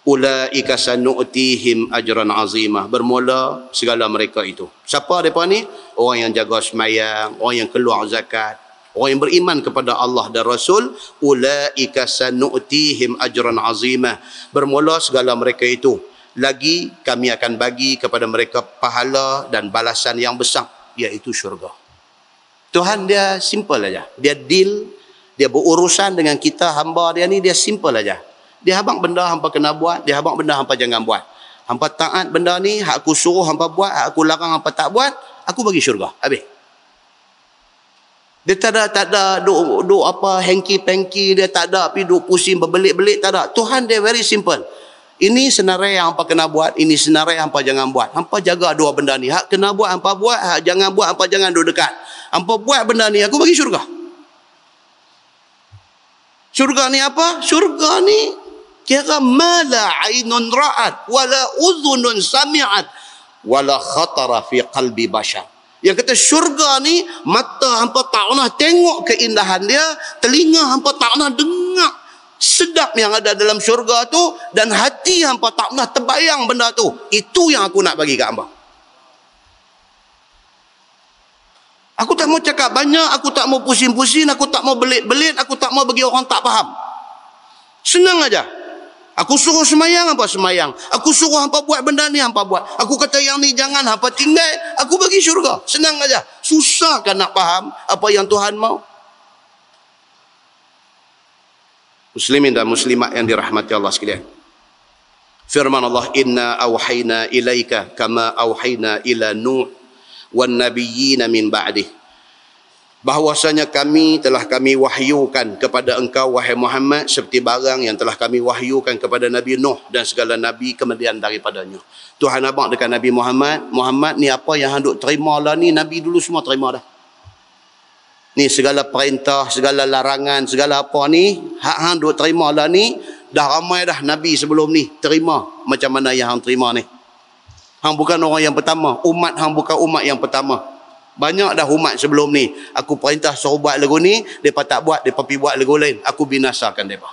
ulaika sanu'tihim ajran azimah. Bermula segala mereka itu. Siapa mereka ni? Orang yang jaga sembahyang, orang yang keluar zakat, orang yang beriman kepada Allah dan Rasul. Ulaika sanu'tihim ajran azimah. Bermula segala mereka itu, lagi kami akan bagi kepada mereka pahala dan balasan yang besar, iaitu syurga. Tuhan dia simple aja. Dia deal, dia berurusan dengan kita hamba dia ni, dia simple aja. Dia habaq benda hampa kena buat, dia habaq benda hampa jangan buat. Hampa taat benda ni, hak aku suruh hampa buat, hak aku larang hampa tak buat, aku bagi syurga. Habis. Dia tak ada duk apa hengki-pengki, dia tak ada pergi duk pusing berbelit-belit, tak ada. Tuhan dia very simple. Ini senarai yang hampa kena buat, ini senarai yang hampa jangan buat. Hampa jaga dua benda ni. Hak kena buat hampa buat, hak jangan buat hampa jangan duduk dekat. Hampa buat benda ni, aku bagi syurga. Syurga ni apa? Syurga ni kira mala ainun ra'at wala udhunun sami'at wala khatara fi qalbi bashar. Yang kata syurga ni, mata hampa tak pernah tengok keindahan dia, telinga hampa tak pernah dengar sedap yang ada dalam syurga tu, dan hati hampa tak pernah terbayang benda tu. Itu yang aku nak bagi kat hampa. Aku tak mau cakap banyak, aku tak mau pusing-pusing, aku tak mau belit-belit, aku tak mau bagi orang tak faham. Senang aja. Aku suruh semayang, hampa semayang. Aku suruh hampa buat benda ni, hampa buat. Aku kata yang ni jangan, hampa tinggal. Aku bagi syurga. Senang aja. Susah kan nak faham apa yang Tuhan mau? Muslimin dan muslimat yang dirahmati Allah sekalian. Firman Allah, inna awhayna ilaika kama awhayna ila Nuh wan nabiyyina min ba'dih. Bahwasanya kami telah kami wahyukan kepada engkau wahai Muhammad seperti barang yang telah kami wahyukan kepada Nabi Nuh dan segala nabi kemudian daripadanya. Tuhan abang dekat Nabi Muhammad, Muhammad ni apa yang hang duk terima lah ni, nabi dulu semua terima dah. Ni segala perintah, segala larangan, segala apa ni, hak hang duk terima lah ni, dah ramai dah nabi sebelum ni terima macam mana yang hang terima ni. Hang bukan orang yang pertama, umat hang bukan umat yang pertama. Banyak dah umat sebelum ni. Aku perintah suruh buat lagu ni, mereka tak buat, mereka pergi buat lagu lain. Aku binasakan mereka.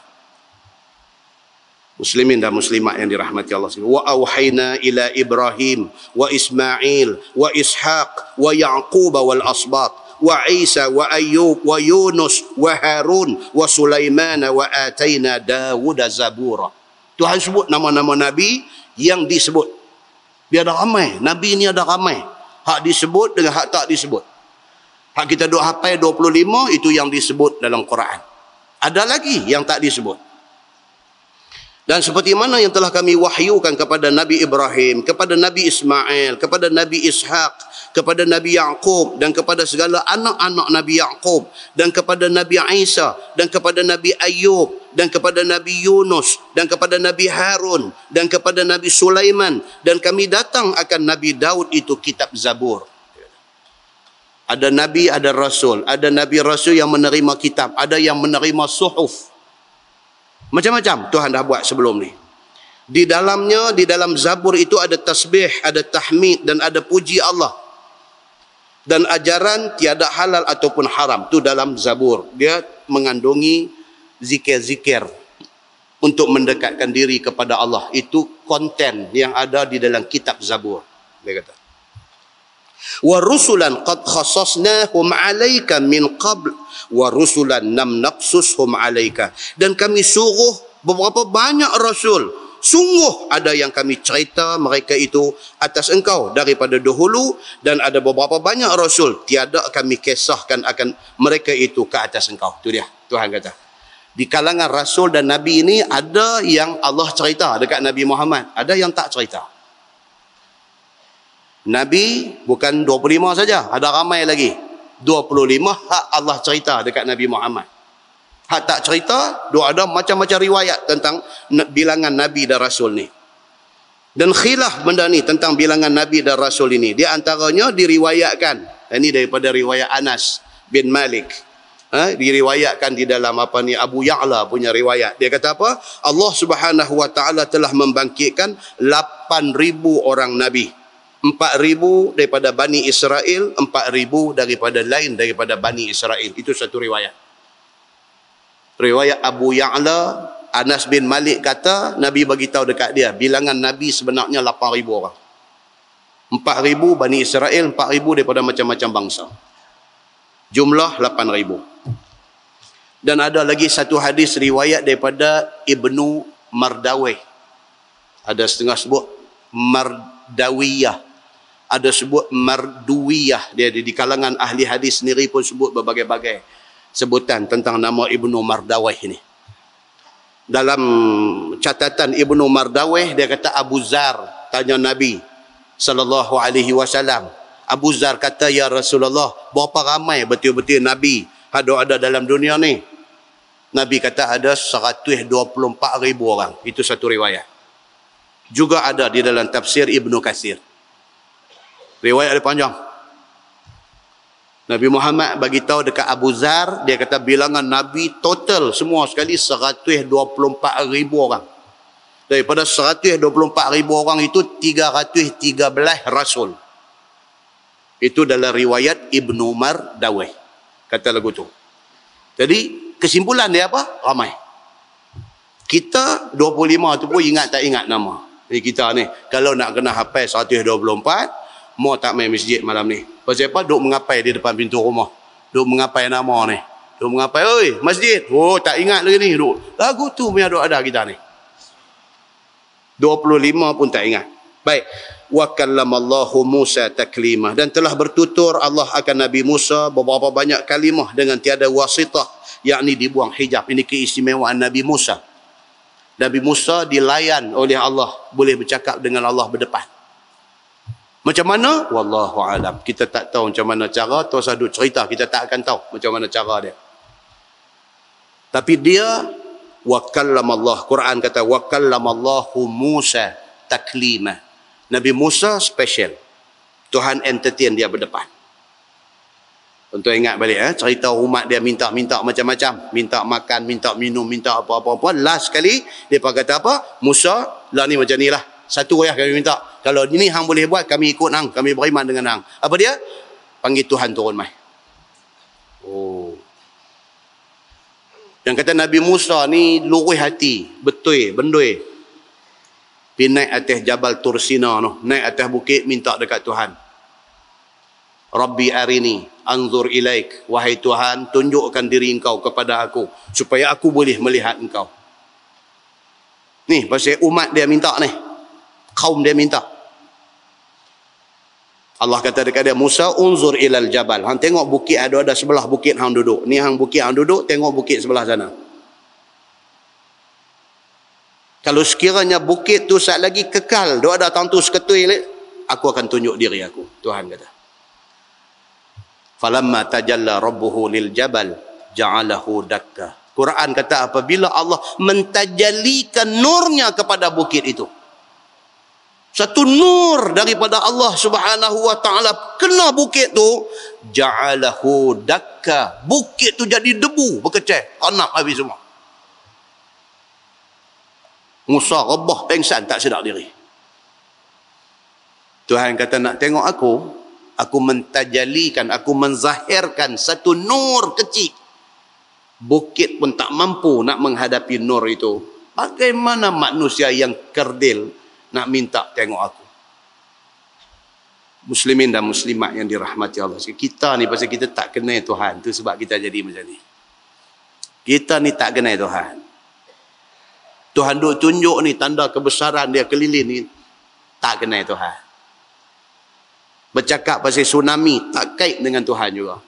Muslimin dan muslimat yang dirahmati Allah. Wa awhayna ila Ibrahim wa Ismail wa Ishaq wa Yaqub wal asbat wa Isa wa Ayyub wa Yunus wa Harun wa Sulaiman wa atayna Dawud zabura. Tuhan sebut nama-nama nabi yang disebut. Dia ada ramai. Nabi ni ada ramai. Hak disebut dengan hak tak disebut. Hak kita duk hafal 25, itu yang disebut dalam Quran. Ada lagi yang tak disebut. Dan seperti mana yang telah kami wahyukan kepada Nabi Ibrahim, kepada Nabi Ismail, kepada Nabi Ishaq, kepada Nabi Yaqub, dan kepada segala anak-anak Nabi Yaqub, dan kepada Nabi Isa, dan kepada Nabi Ayub, dan kepada Nabi Yunus, dan kepada Nabi Harun, dan kepada Nabi Sulaiman, dan kami datang akan Nabi Daud itu kitab Zabur. Ada Nabi, ada Rasul. Ada Nabi Rasul yang menerima kitab, ada yang menerima suhuf. Macam-macam Tuhan dah buat sebelum ni. Di dalamnya, di dalam Zabur itu ada tasbih, ada tahmid, dan ada puji Allah. Dan ajaran tiada halal ataupun haram. Itu dalam Zabur. Dia mengandungi zikir-zikir untuk mendekatkan diri kepada Allah. Itu konten yang ada di dalam kitab Zabur. Dia kata. Wa rusulan qad khassasnahum 'alaika min qabl wa rusulan lam naqsushum 'alaika. Dan kami suruh beberapa banyak rasul, sungguh ada yang kami cerita mereka itu atas engkau daripada dahulu, dan ada beberapa banyak rasul tiada kami kisahkan akan mereka itu ke atas engkau. Itu dia Tuhan kata. Di kalangan rasul dan nabi ini ada yang Allah cerita dekat Nabi Muhammad, ada yang tak cerita. Nabi bukan 25 saja, ada ramai lagi. 25 hak Allah cerita dekat Nabi Muhammad. Hak tak cerita, ada macam-macam riwayat tentang bilangan Nabi dan Rasul ni. Dan khilaf benda ni tentang bilangan Nabi dan Rasul ini. Di antaranya diriwayatkan, ini daripada riwayat Anas bin Malik. Diriwayatkan di dalam Abu Ya'la punya riwayat. Dia kata apa? Allah Subhanahu wa taala telah membangkitkan 8,000 orang nabi. 4,000 daripada Bani Israel, 4,000 daripada lain daripada Bani Israel. Itu satu riwayat. Riwayat Abu Ya'la, Anas bin Malik kata, Nabi bagi tahu dekat dia, bilangan Nabi sebenarnya 8,000 orang. 4,000 Bani Israel, 4,000 daripada macam-macam bangsa. Jumlah 8,000. Dan ada lagi satu hadis riwayat daripada Ibnu Mardawih. Ada setengah sebut Mardawiyah. Ada sebut Marduwiyah. Dia di kalangan ahli hadis sendiri pun sebut berbagai-bagai sebutan tentang nama Ibnu Mardawih ini. Dalam catatan Ibnu Mardawih, dia kata Abu Zar tanya Nabi sallallahu alaihi wasallam. Abu Zar kata, ya Rasulullah, berapa ramai betul-betul Nabi ada dalam dunia ni? Nabi kata ada 124,000 orang. Itu satu riwayat. Juga ada di dalam tafsir Ibnu Katsir. Riwayat dia panjang. Nabi Muhammad bagi tahu dekat Abu Zar, dia kata bilangan Nabi total semua sekali 124,000 orang. Daripada 124,000 orang itu 313 rasul. Itu dalam riwayat Ibnu Mardawih. Kata lagu tu. Jadi kesimpulan dia apa? Ramai. Kita 25 tu pun ingat tak ingat nama. Jadi kita ni kalau nak kena hafal 124, mau tak main masjid malam ni. Pasal apa? Duk mengapai di depan pintu rumah. Duk mengapai nama ni. Duk mengapai, oi, masjid. Oh, tak ingat lagi ni. Duk. Lagu tu punya duk ada kita ni. 25 pun tak ingat. Baik. Wa kallamallahu Musa taklima. Dan telah bertutur Allah akan Nabi Musa beberapa banyak kalimah dengan tiada wasitah, yakni dibuang hijab. Ini keistimewaan Nabi Musa. Nabi Musa dilayan oleh Allah, boleh bercakap dengan Allah berdepan. Macam mana? Wallahu alam. Kita tak tahu macam mana cara. Tuan Sadut cerita, kita tak akan tahu macam mana cara dia. Tapi dia wa kallamallah. Quran kata wa kallamallahu Musa taklima. Nabi Musa special. Tuhan entertain dia berdepan. Untuk ingat balik cerita umat dia minta macam-macam, minta makan, minta minum, minta apa-apa. Last sekali dia kata apa? Musa, lah ni macam ni lah. Satu ayah kami minta. Kalau ini hang boleh buat, kami ikut hang. Kami beriman dengan hang. Apa dia? Panggil Tuhan turun mai. Oh. Yang kata Nabi Musa ni lurus hati. Betul, bendui. Pergi naik atas Jabal Tursina tu. Naik atas bukit, minta dekat Tuhan. Rabbi arini, anzur ilaik. Wahai Tuhan, tunjukkan diri engkau kepada aku. Supaya aku boleh melihat engkau. Ni, pasal umat dia minta ni. Kaum dia minta. Allah kata dekat dia, Musa, unzur ilal jabal. Hang tengok bukit ada sebelah bukit hang duduk. Ni hang bukit hang duduk, tengok bukit sebelah sana. Kalau sekiranya bukit tu saat lagi kekal, dia ada tang tu seketui, aku akan tunjuk diri aku. Tuhan kata. Falamma tajalla rabbuhu lil jabal ja'alahu dakka. Quran kata apabila Allah mentajalikan nurnya kepada bukit itu. Satu nur daripada Allah Subhanahu wa taala kena bukit tu, ja'alahu dakka. Bukit tu jadi debu, berkecai, tanam habis semua. Musa rebah pengsan tak sedar diri. Tuhan kata nak tengok aku mentajalikan, aku menzahirkan satu nur kecil. Bukit pun tak mampu nak menghadapi nur itu. Bagaimana manusia yang kerdil nak minta tengok aku? Muslimin dan muslimat yang dirahmati Allah. Kita ni pasal kita tak kenal Tuhan, tu sebab kita jadi macam ni. Kita ni tak kenal Tuhan. Tuhan duk tunjuk ni tanda kebesaran dia keliling ni, tak kenal Tuhan. Bercakap pasal tsunami tak kait dengan Tuhan juga.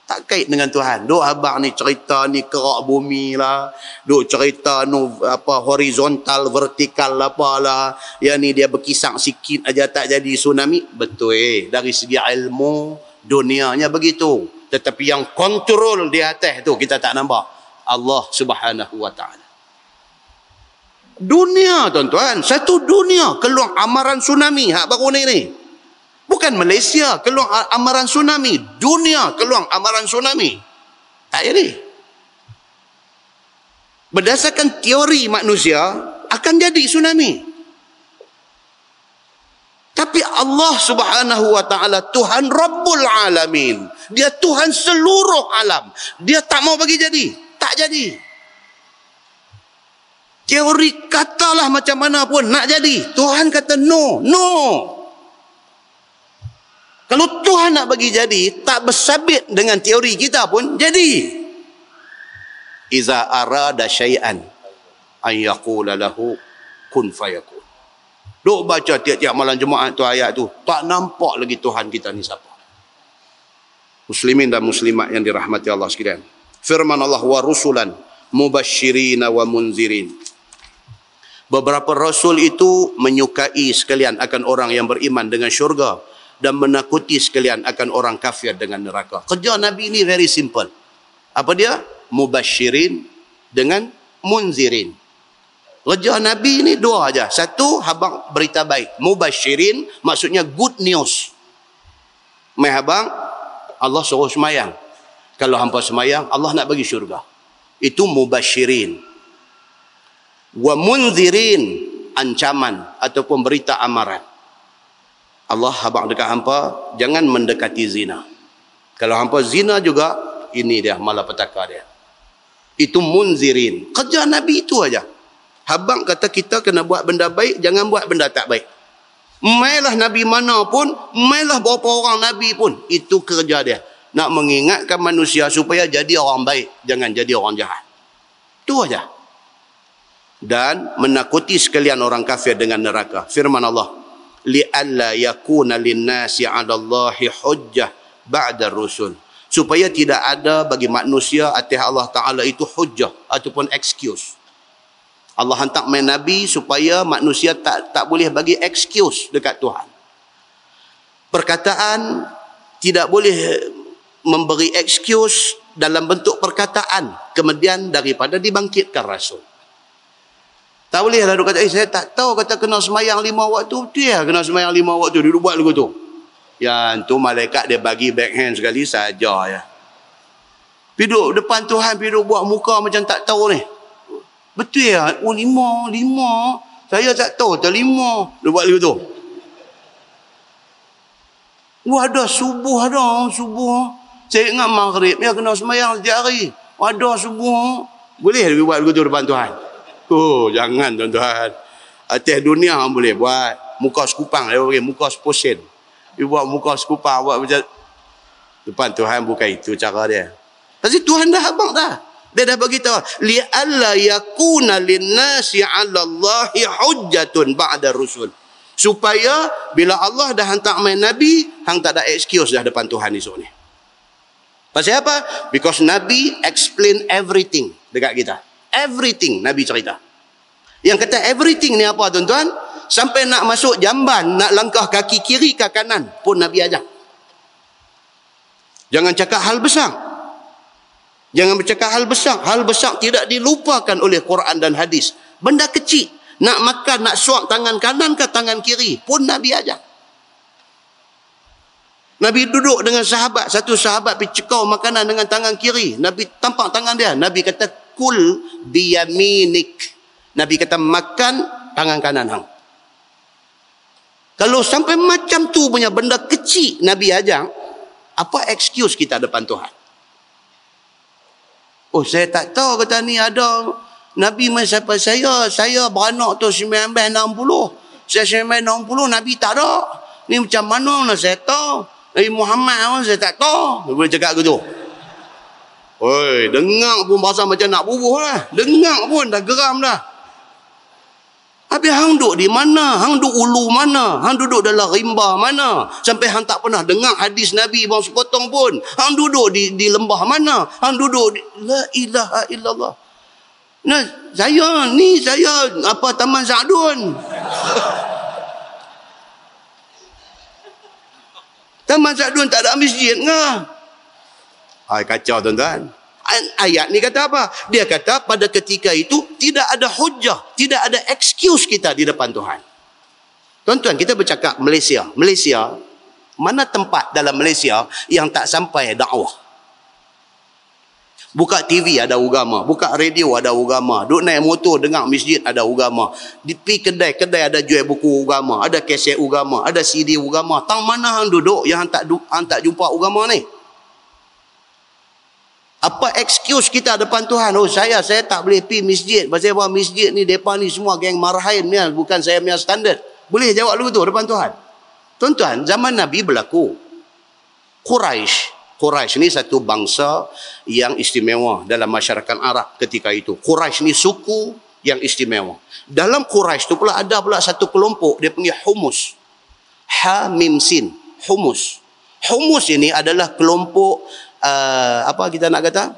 Tak kait dengan Tuhan. Duk abang ni cerita ni kerak bumi lah, duk cerita nu apa horizontal, vertikal apalah. Yang ni dia berkisar sikit aja tak jadi tsunami. Betul dari segi ilmu dunianya begitu. Tetapi yang kontrol di atas tu kita tak nampak. Allah Subhanahu wa taala. Dunia tuan-tuan, satu dunia keluar amaran tsunami hak baru ni. Bukan Malaysia keluar amaran tsunami, dunia keluar amaran tsunami. Tak jadi. Berdasarkan teori manusia akan jadi tsunami. Tapi Allah Subhanahu wa taala Tuhan Rabbul Alamin. Dia Tuhan seluruh alam. Dia tak mau bagi jadi, tak jadi. Teori katalah macam mana pun nak jadi. Tuhan kata no. Kalau Tuhan nak bagi jadi, tak bersabit dengan teori kita pun jadi. Iza arada syai'an an yaqula lahu kun fayakun. Duk baca tiap-tiap malam Jumaat tu ayat tu, tak nampak lagi Tuhan kita ni siapa. Muslimin dan muslimat yang dirahmati Allah sekalian. Firman Allah, wa rusulan mubasysyirin wa munzirin. Beberapa rasul itu menyukai sekalian akan orang yang beriman dengan syurga dan menakuti sekalian akan orang kafir dengan neraka. Kerja Nabi ini very simple. Apa dia? Mubasyirin dengan munzirin. Kerja Nabi ini dua aja. Satu, habang berita baik. Mubasyirin maksudnya good news. Mai habang Allah suruh semayang. Kalau hampa semayang, Allah nak bagi syurga. Itu mubasyirin. Wa munzirin, ancaman ataupun berita amaran. Allah habaq dekat hampa jangan mendekati zina. Kalau hampa zina juga, ini dia malapetaka dia. Itu munzirin. Kerja Nabi itu aja. Habaq kata kita kena buat benda baik, jangan buat benda tak baik. Mailah Nabi mana pun, mailah berapa orang Nabi pun, itu kerja dia. Nak mengingatkan manusia supaya jadi orang baik, jangan jadi orang jahat. Itu aja. Dan menakuti sekalian orang kafir dengan neraka. Firman Allah, li'alla yakuna linnasi 'ala Allahi hujjah ba'da rusul. Supaya tidak ada bagi manusia atas Allah Taala itu hujjah ataupun excuse. Allah hantar main nabi supaya manusia tak boleh bagi excuse dekat Tuhan. Perkataan tidak boleh memberi excuse dalam bentuk perkataan kemudian daripada dibangkitkan rasul. Tak boleh lah dia kata, saya tak tahu kata kena semayang 5 waktu. Dia kena semayang 5 waktu. Dia buat lagu tu. Yang tu malaikat dia bagi backhand sekali saja ya. Piduk depan Tuhan, piduk buat muka macam tak tahu ni. Betul ya? Oh 5. Saya tak tahu tak 5. Dia buat lagu tu. Wah ada subuh. Saya ingat maghrib. Ya kena semayang setiap hari. Ada subuh. Boleh dia buat lagu tu depan Tuhan? Oh, jangan tuan-tuan. Atas dunia orang boleh buat. Muka sekupang, dia bagi muka seposen. Dia buat muka sekupang, buat macam depan Tuhan bukan itu cara dia. Pasti Tuhan dah habaq dah. Dia dah bagi tahu, li'alla yakuna linnasi 'ala Allahi hujjatun ba'da rusul. Supaya bila Allah dah hantar main nabi, hang tak ada excuse dah depan Tuhan esok ni. Pasal apa? Because Nabi explain everything dekat kita. Everything Nabi cerita. Yang kata everything ni apa tuan-tuan? Sampai nak masuk jamban, nak langkah kaki kiri ke kanan pun Nabi ajar. Jangan cakap hal besar. Jangan bercakap hal besar. Hal besar tidak dilupakan oleh Quran dan hadis. Benda kecil. Nak makan, nak suap tangan kanan ke tangan kiri pun Nabi ajar. Nabi duduk dengan sahabat. Satu sahabat pergi cekau makanan dengan tangan kiri. Nabi tampak tangan dia. Nabi kata, kul biyaminik. Nabi kata, makan tangan kanan hang. Kalau sampai macam tu punya benda kecil Nabi ajar, apa excuse kita depan Tuhan? Oh, saya tak tahu kata ni ada Nabi siapa saya beranak tu 1960. Saya 1960 Nabi tak ada. Ni macam mana saya tahu? Nabi Muhammad pun saya tak tahu. Dia boleh cakap gitu. Oi, dengar pun bahasa macam nak bubuh lah. Dengar pun dah geram dah. Habis hang duduk di mana? Hang duduk ulu mana? Hang duduk dalam rimba mana? Sampai hang tak pernah dengar hadis Nabi bang sepotong pun. Hang duduk di lembah mana? Hang duduk di... La ilaha illallah. Nah, saya apa Taman Sa'dun. Taman Sa'dun tak ada masjid ke? Hai, kacau tuan-tuan. Ayat ni kata apa? Dia kata pada ketika itu tidak ada hujah, tidak ada excuse kita di depan Tuhan. Tuan-tuan, kita bercakap Malaysia. Malaysia, mana tempat dalam Malaysia yang tak sampai dakwah? Buka TV ada agama, buka radio ada agama, duk naik motor dengar masjid ada agama, di kedai-kedai ada jual buku agama, ada kaset agama, ada CD agama. Tang mana hang duduk yang hang tak jumpa agama ni? Apa excuse kita depan Tuhan? Oh, saya tak boleh pergi masjid. Pasal apa? Masjid ni, mereka ni semua geng marahin ni. Bukan saya punya standard. Boleh jawab dulu tu depan Tuhan? Tuan-tuan, zaman Nabi berlaku. Quraisy ni satu bangsa yang istimewa dalam masyarakat Arab ketika itu. Quraisy ni suku yang istimewa. Dalam Quraisy tu pula ada pula satu kelompok, dia panggil Humus. Ha mim sin. Humus. Humus ini adalah kelompok apa kita nak kata?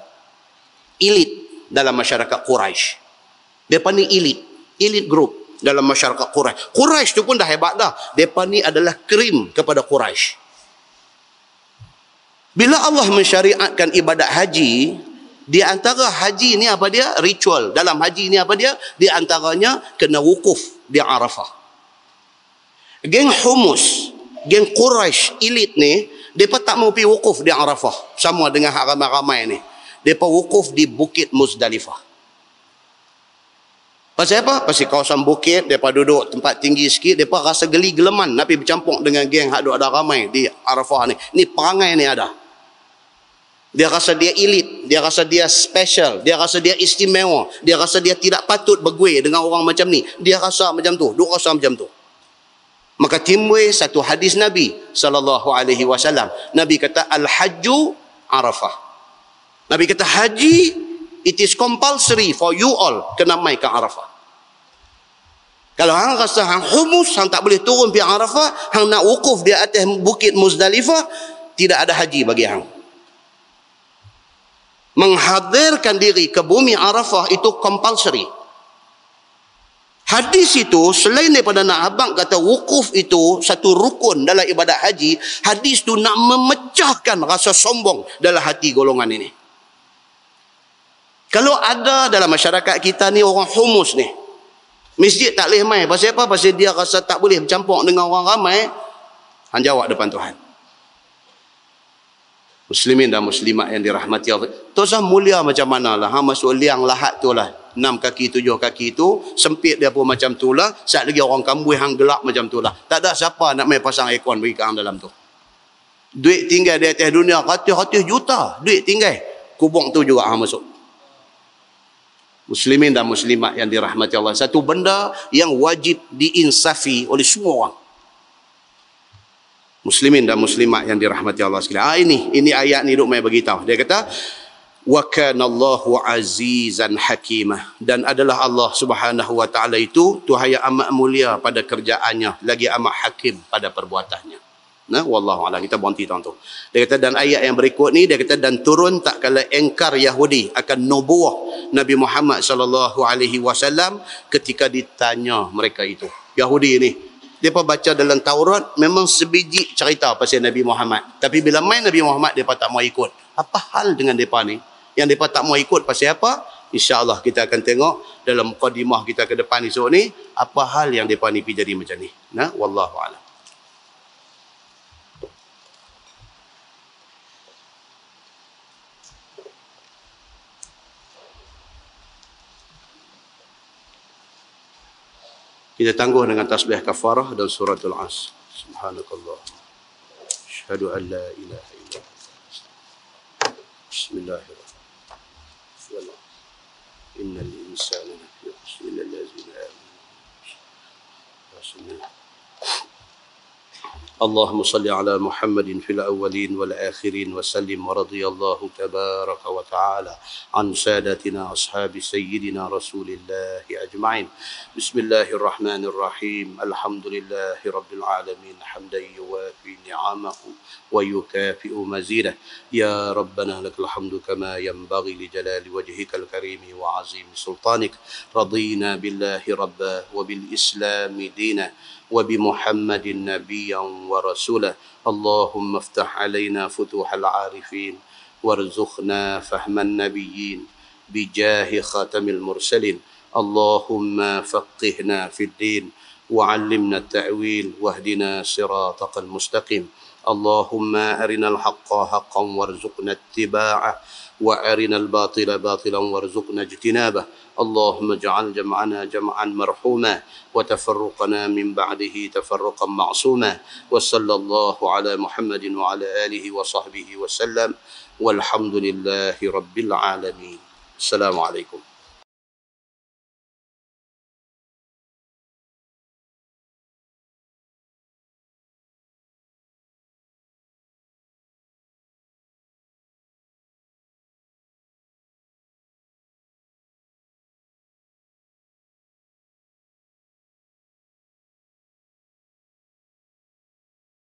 Elit dalam masyarakat Quraisy. Mereka ni elit group dalam masyarakat Quraisy. Quraisy tu pun dah hebat dah. Mereka ni adalah krim kepada Quraisy. Bila Allah mensyariatkan ibadat haji, di antara haji ni apa dia? Ritual. Dalam haji ni apa dia? Di antaranya kena wukuf di Arafah. Geng Humus, geng Quraisy elit ni, mereka tak mau pergi wukuf di Arafah. Sama dengan hak ramai-ramai ni. Mereka wukuf di Bukit Muzdalifah. Pasal apa? Pasal kawasan bukit, mereka duduk tempat tinggi sikit, mereka rasa geli geleman nak pergi bercampur dengan geng hak ada ramai di Arafah ni. Ni perangai ni ada. Dia rasa dia elit, dia rasa dia special, dia rasa dia istimewa, dia rasa dia tidak patut berguir dengan orang macam ni. Dia rasa macam tu, dia rasa macam tu. Maka timbul satu hadis Nabi SAW. Nabi kata, Al-Hajju Arafah. Nabi kata, haji, it is compulsory for you all. Kena mai ke Arafah. Kalau hang rasa hang humus, hang tak boleh turun pergi Arafah, hang nak wukuf di atas Bukit Muzdalifah, tidak ada haji bagi hang. Menghadirkan diri ke bumi Arafah itu compulsory. Hadis itu selain daripada nak abang kata wukuf itu satu rukun dalam ibadat haji, hadis itu nak memecahkan rasa sombong dalam hati golongan ini. Kalau ada dalam masyarakat kita ni orang humus ni, masjid tak boleh mai. Pasal apa? Pasal dia rasa tak boleh bercampur dengan orang ramai. Hang jawab depan Tuhan. Muslimin dan muslimat yang dirahmati Allah. Tuan mulia macam mana lah. Hang masuk liang lahat tu lah. 6 kaki, 7 kaki tu. Sempit dia pun macam tu lah. Saat lagi orang kambui hang gelap macam tu lah. Tak ada siapa nak main pasang aircon bagi hang dalam tu. Duit tinggal di atas dunia. Ratus-ratus juta. Duit tinggal. Kubung tu juga hang masuk. Muslimin dan muslimat yang dirahmati Allah. Satu benda yang wajib diinsafi oleh semua orang. Muslimin dan muslimat yang dirahmati Allah sekalian. Ini ayat ni duk mai bagi tahu. Dia kata wa kana Allahu azizan hakimah, dan adalah Allah Subhanahu wa taala itu Tuhan yang amat mulia pada kerjaannya, lagi amat hakim pada perbuatannya. Nah, wallahu a'lam. Kita berhenti tu. Dia kata dan ayat yang berikut ni dia kata dan turun tak kala engkar Yahudi akan nubuah Nabi Muhammad sallallahu alaihi wasallam ketika ditanya mereka itu. Yahudi ni, depa baca dalam Taurat memang sebiji cerita pasal Nabi Muhammad. Tapi bila main Nabi Muhammad depa tak mau ikut. Apa hal dengan depa ni? Yang depa tak mau ikut pasal apa? InsyaAllah kita akan tengok dalam mukadimah kita ke depan esok ni, apa hal yang depa ni pergi jadi macam ni. Nah, wallahu a'lam. Kita tangguh dengan tasbih kafarah dan suratul Asr. Subhanakallah. Asyhadu an la ilaha illa anta. Bismillahirrahmanirrahim. Innal insana lafi khusr illa allazina amanu. اللهم صل على محمد في الأولين والآخرين وسلم ورضي الله تبارك وتعالى عن سادتنا أصحاب سيدنا رسول الله أجمعين. بسم الله الرحمن الرحيم. الحمد لله رب العالمين حمدا يوافي نعمه ويكافئ مزيده. يا ربنا لك الحمد كما ينبغي لجلال وجهك الكريم وعظيم سلطانك. رضينا بالله ربا وبالإسلام دينا وبمحمد نبيا ورسولا. اللهم افتح علينا فتوح العارفين وارزقنا فهم النبيين بجاه خاتم المرسلين. اللهم فقهنا في الدين وعلمنا التأويل واهدنا صراطك المستقيم. اللهم أرنا الحق حقا وارزقنا اتباعه وأرنا الباطل باطلا وارزقنا اجتنابه. اللهم اجعل جمعنا جمعا مرحوما وتفرقنا من بعده تفرقا معصوما. وصلى الله على محمد وعلى آله وصحبه وسلم والحمد لله رب العالمين. السلام عليكم.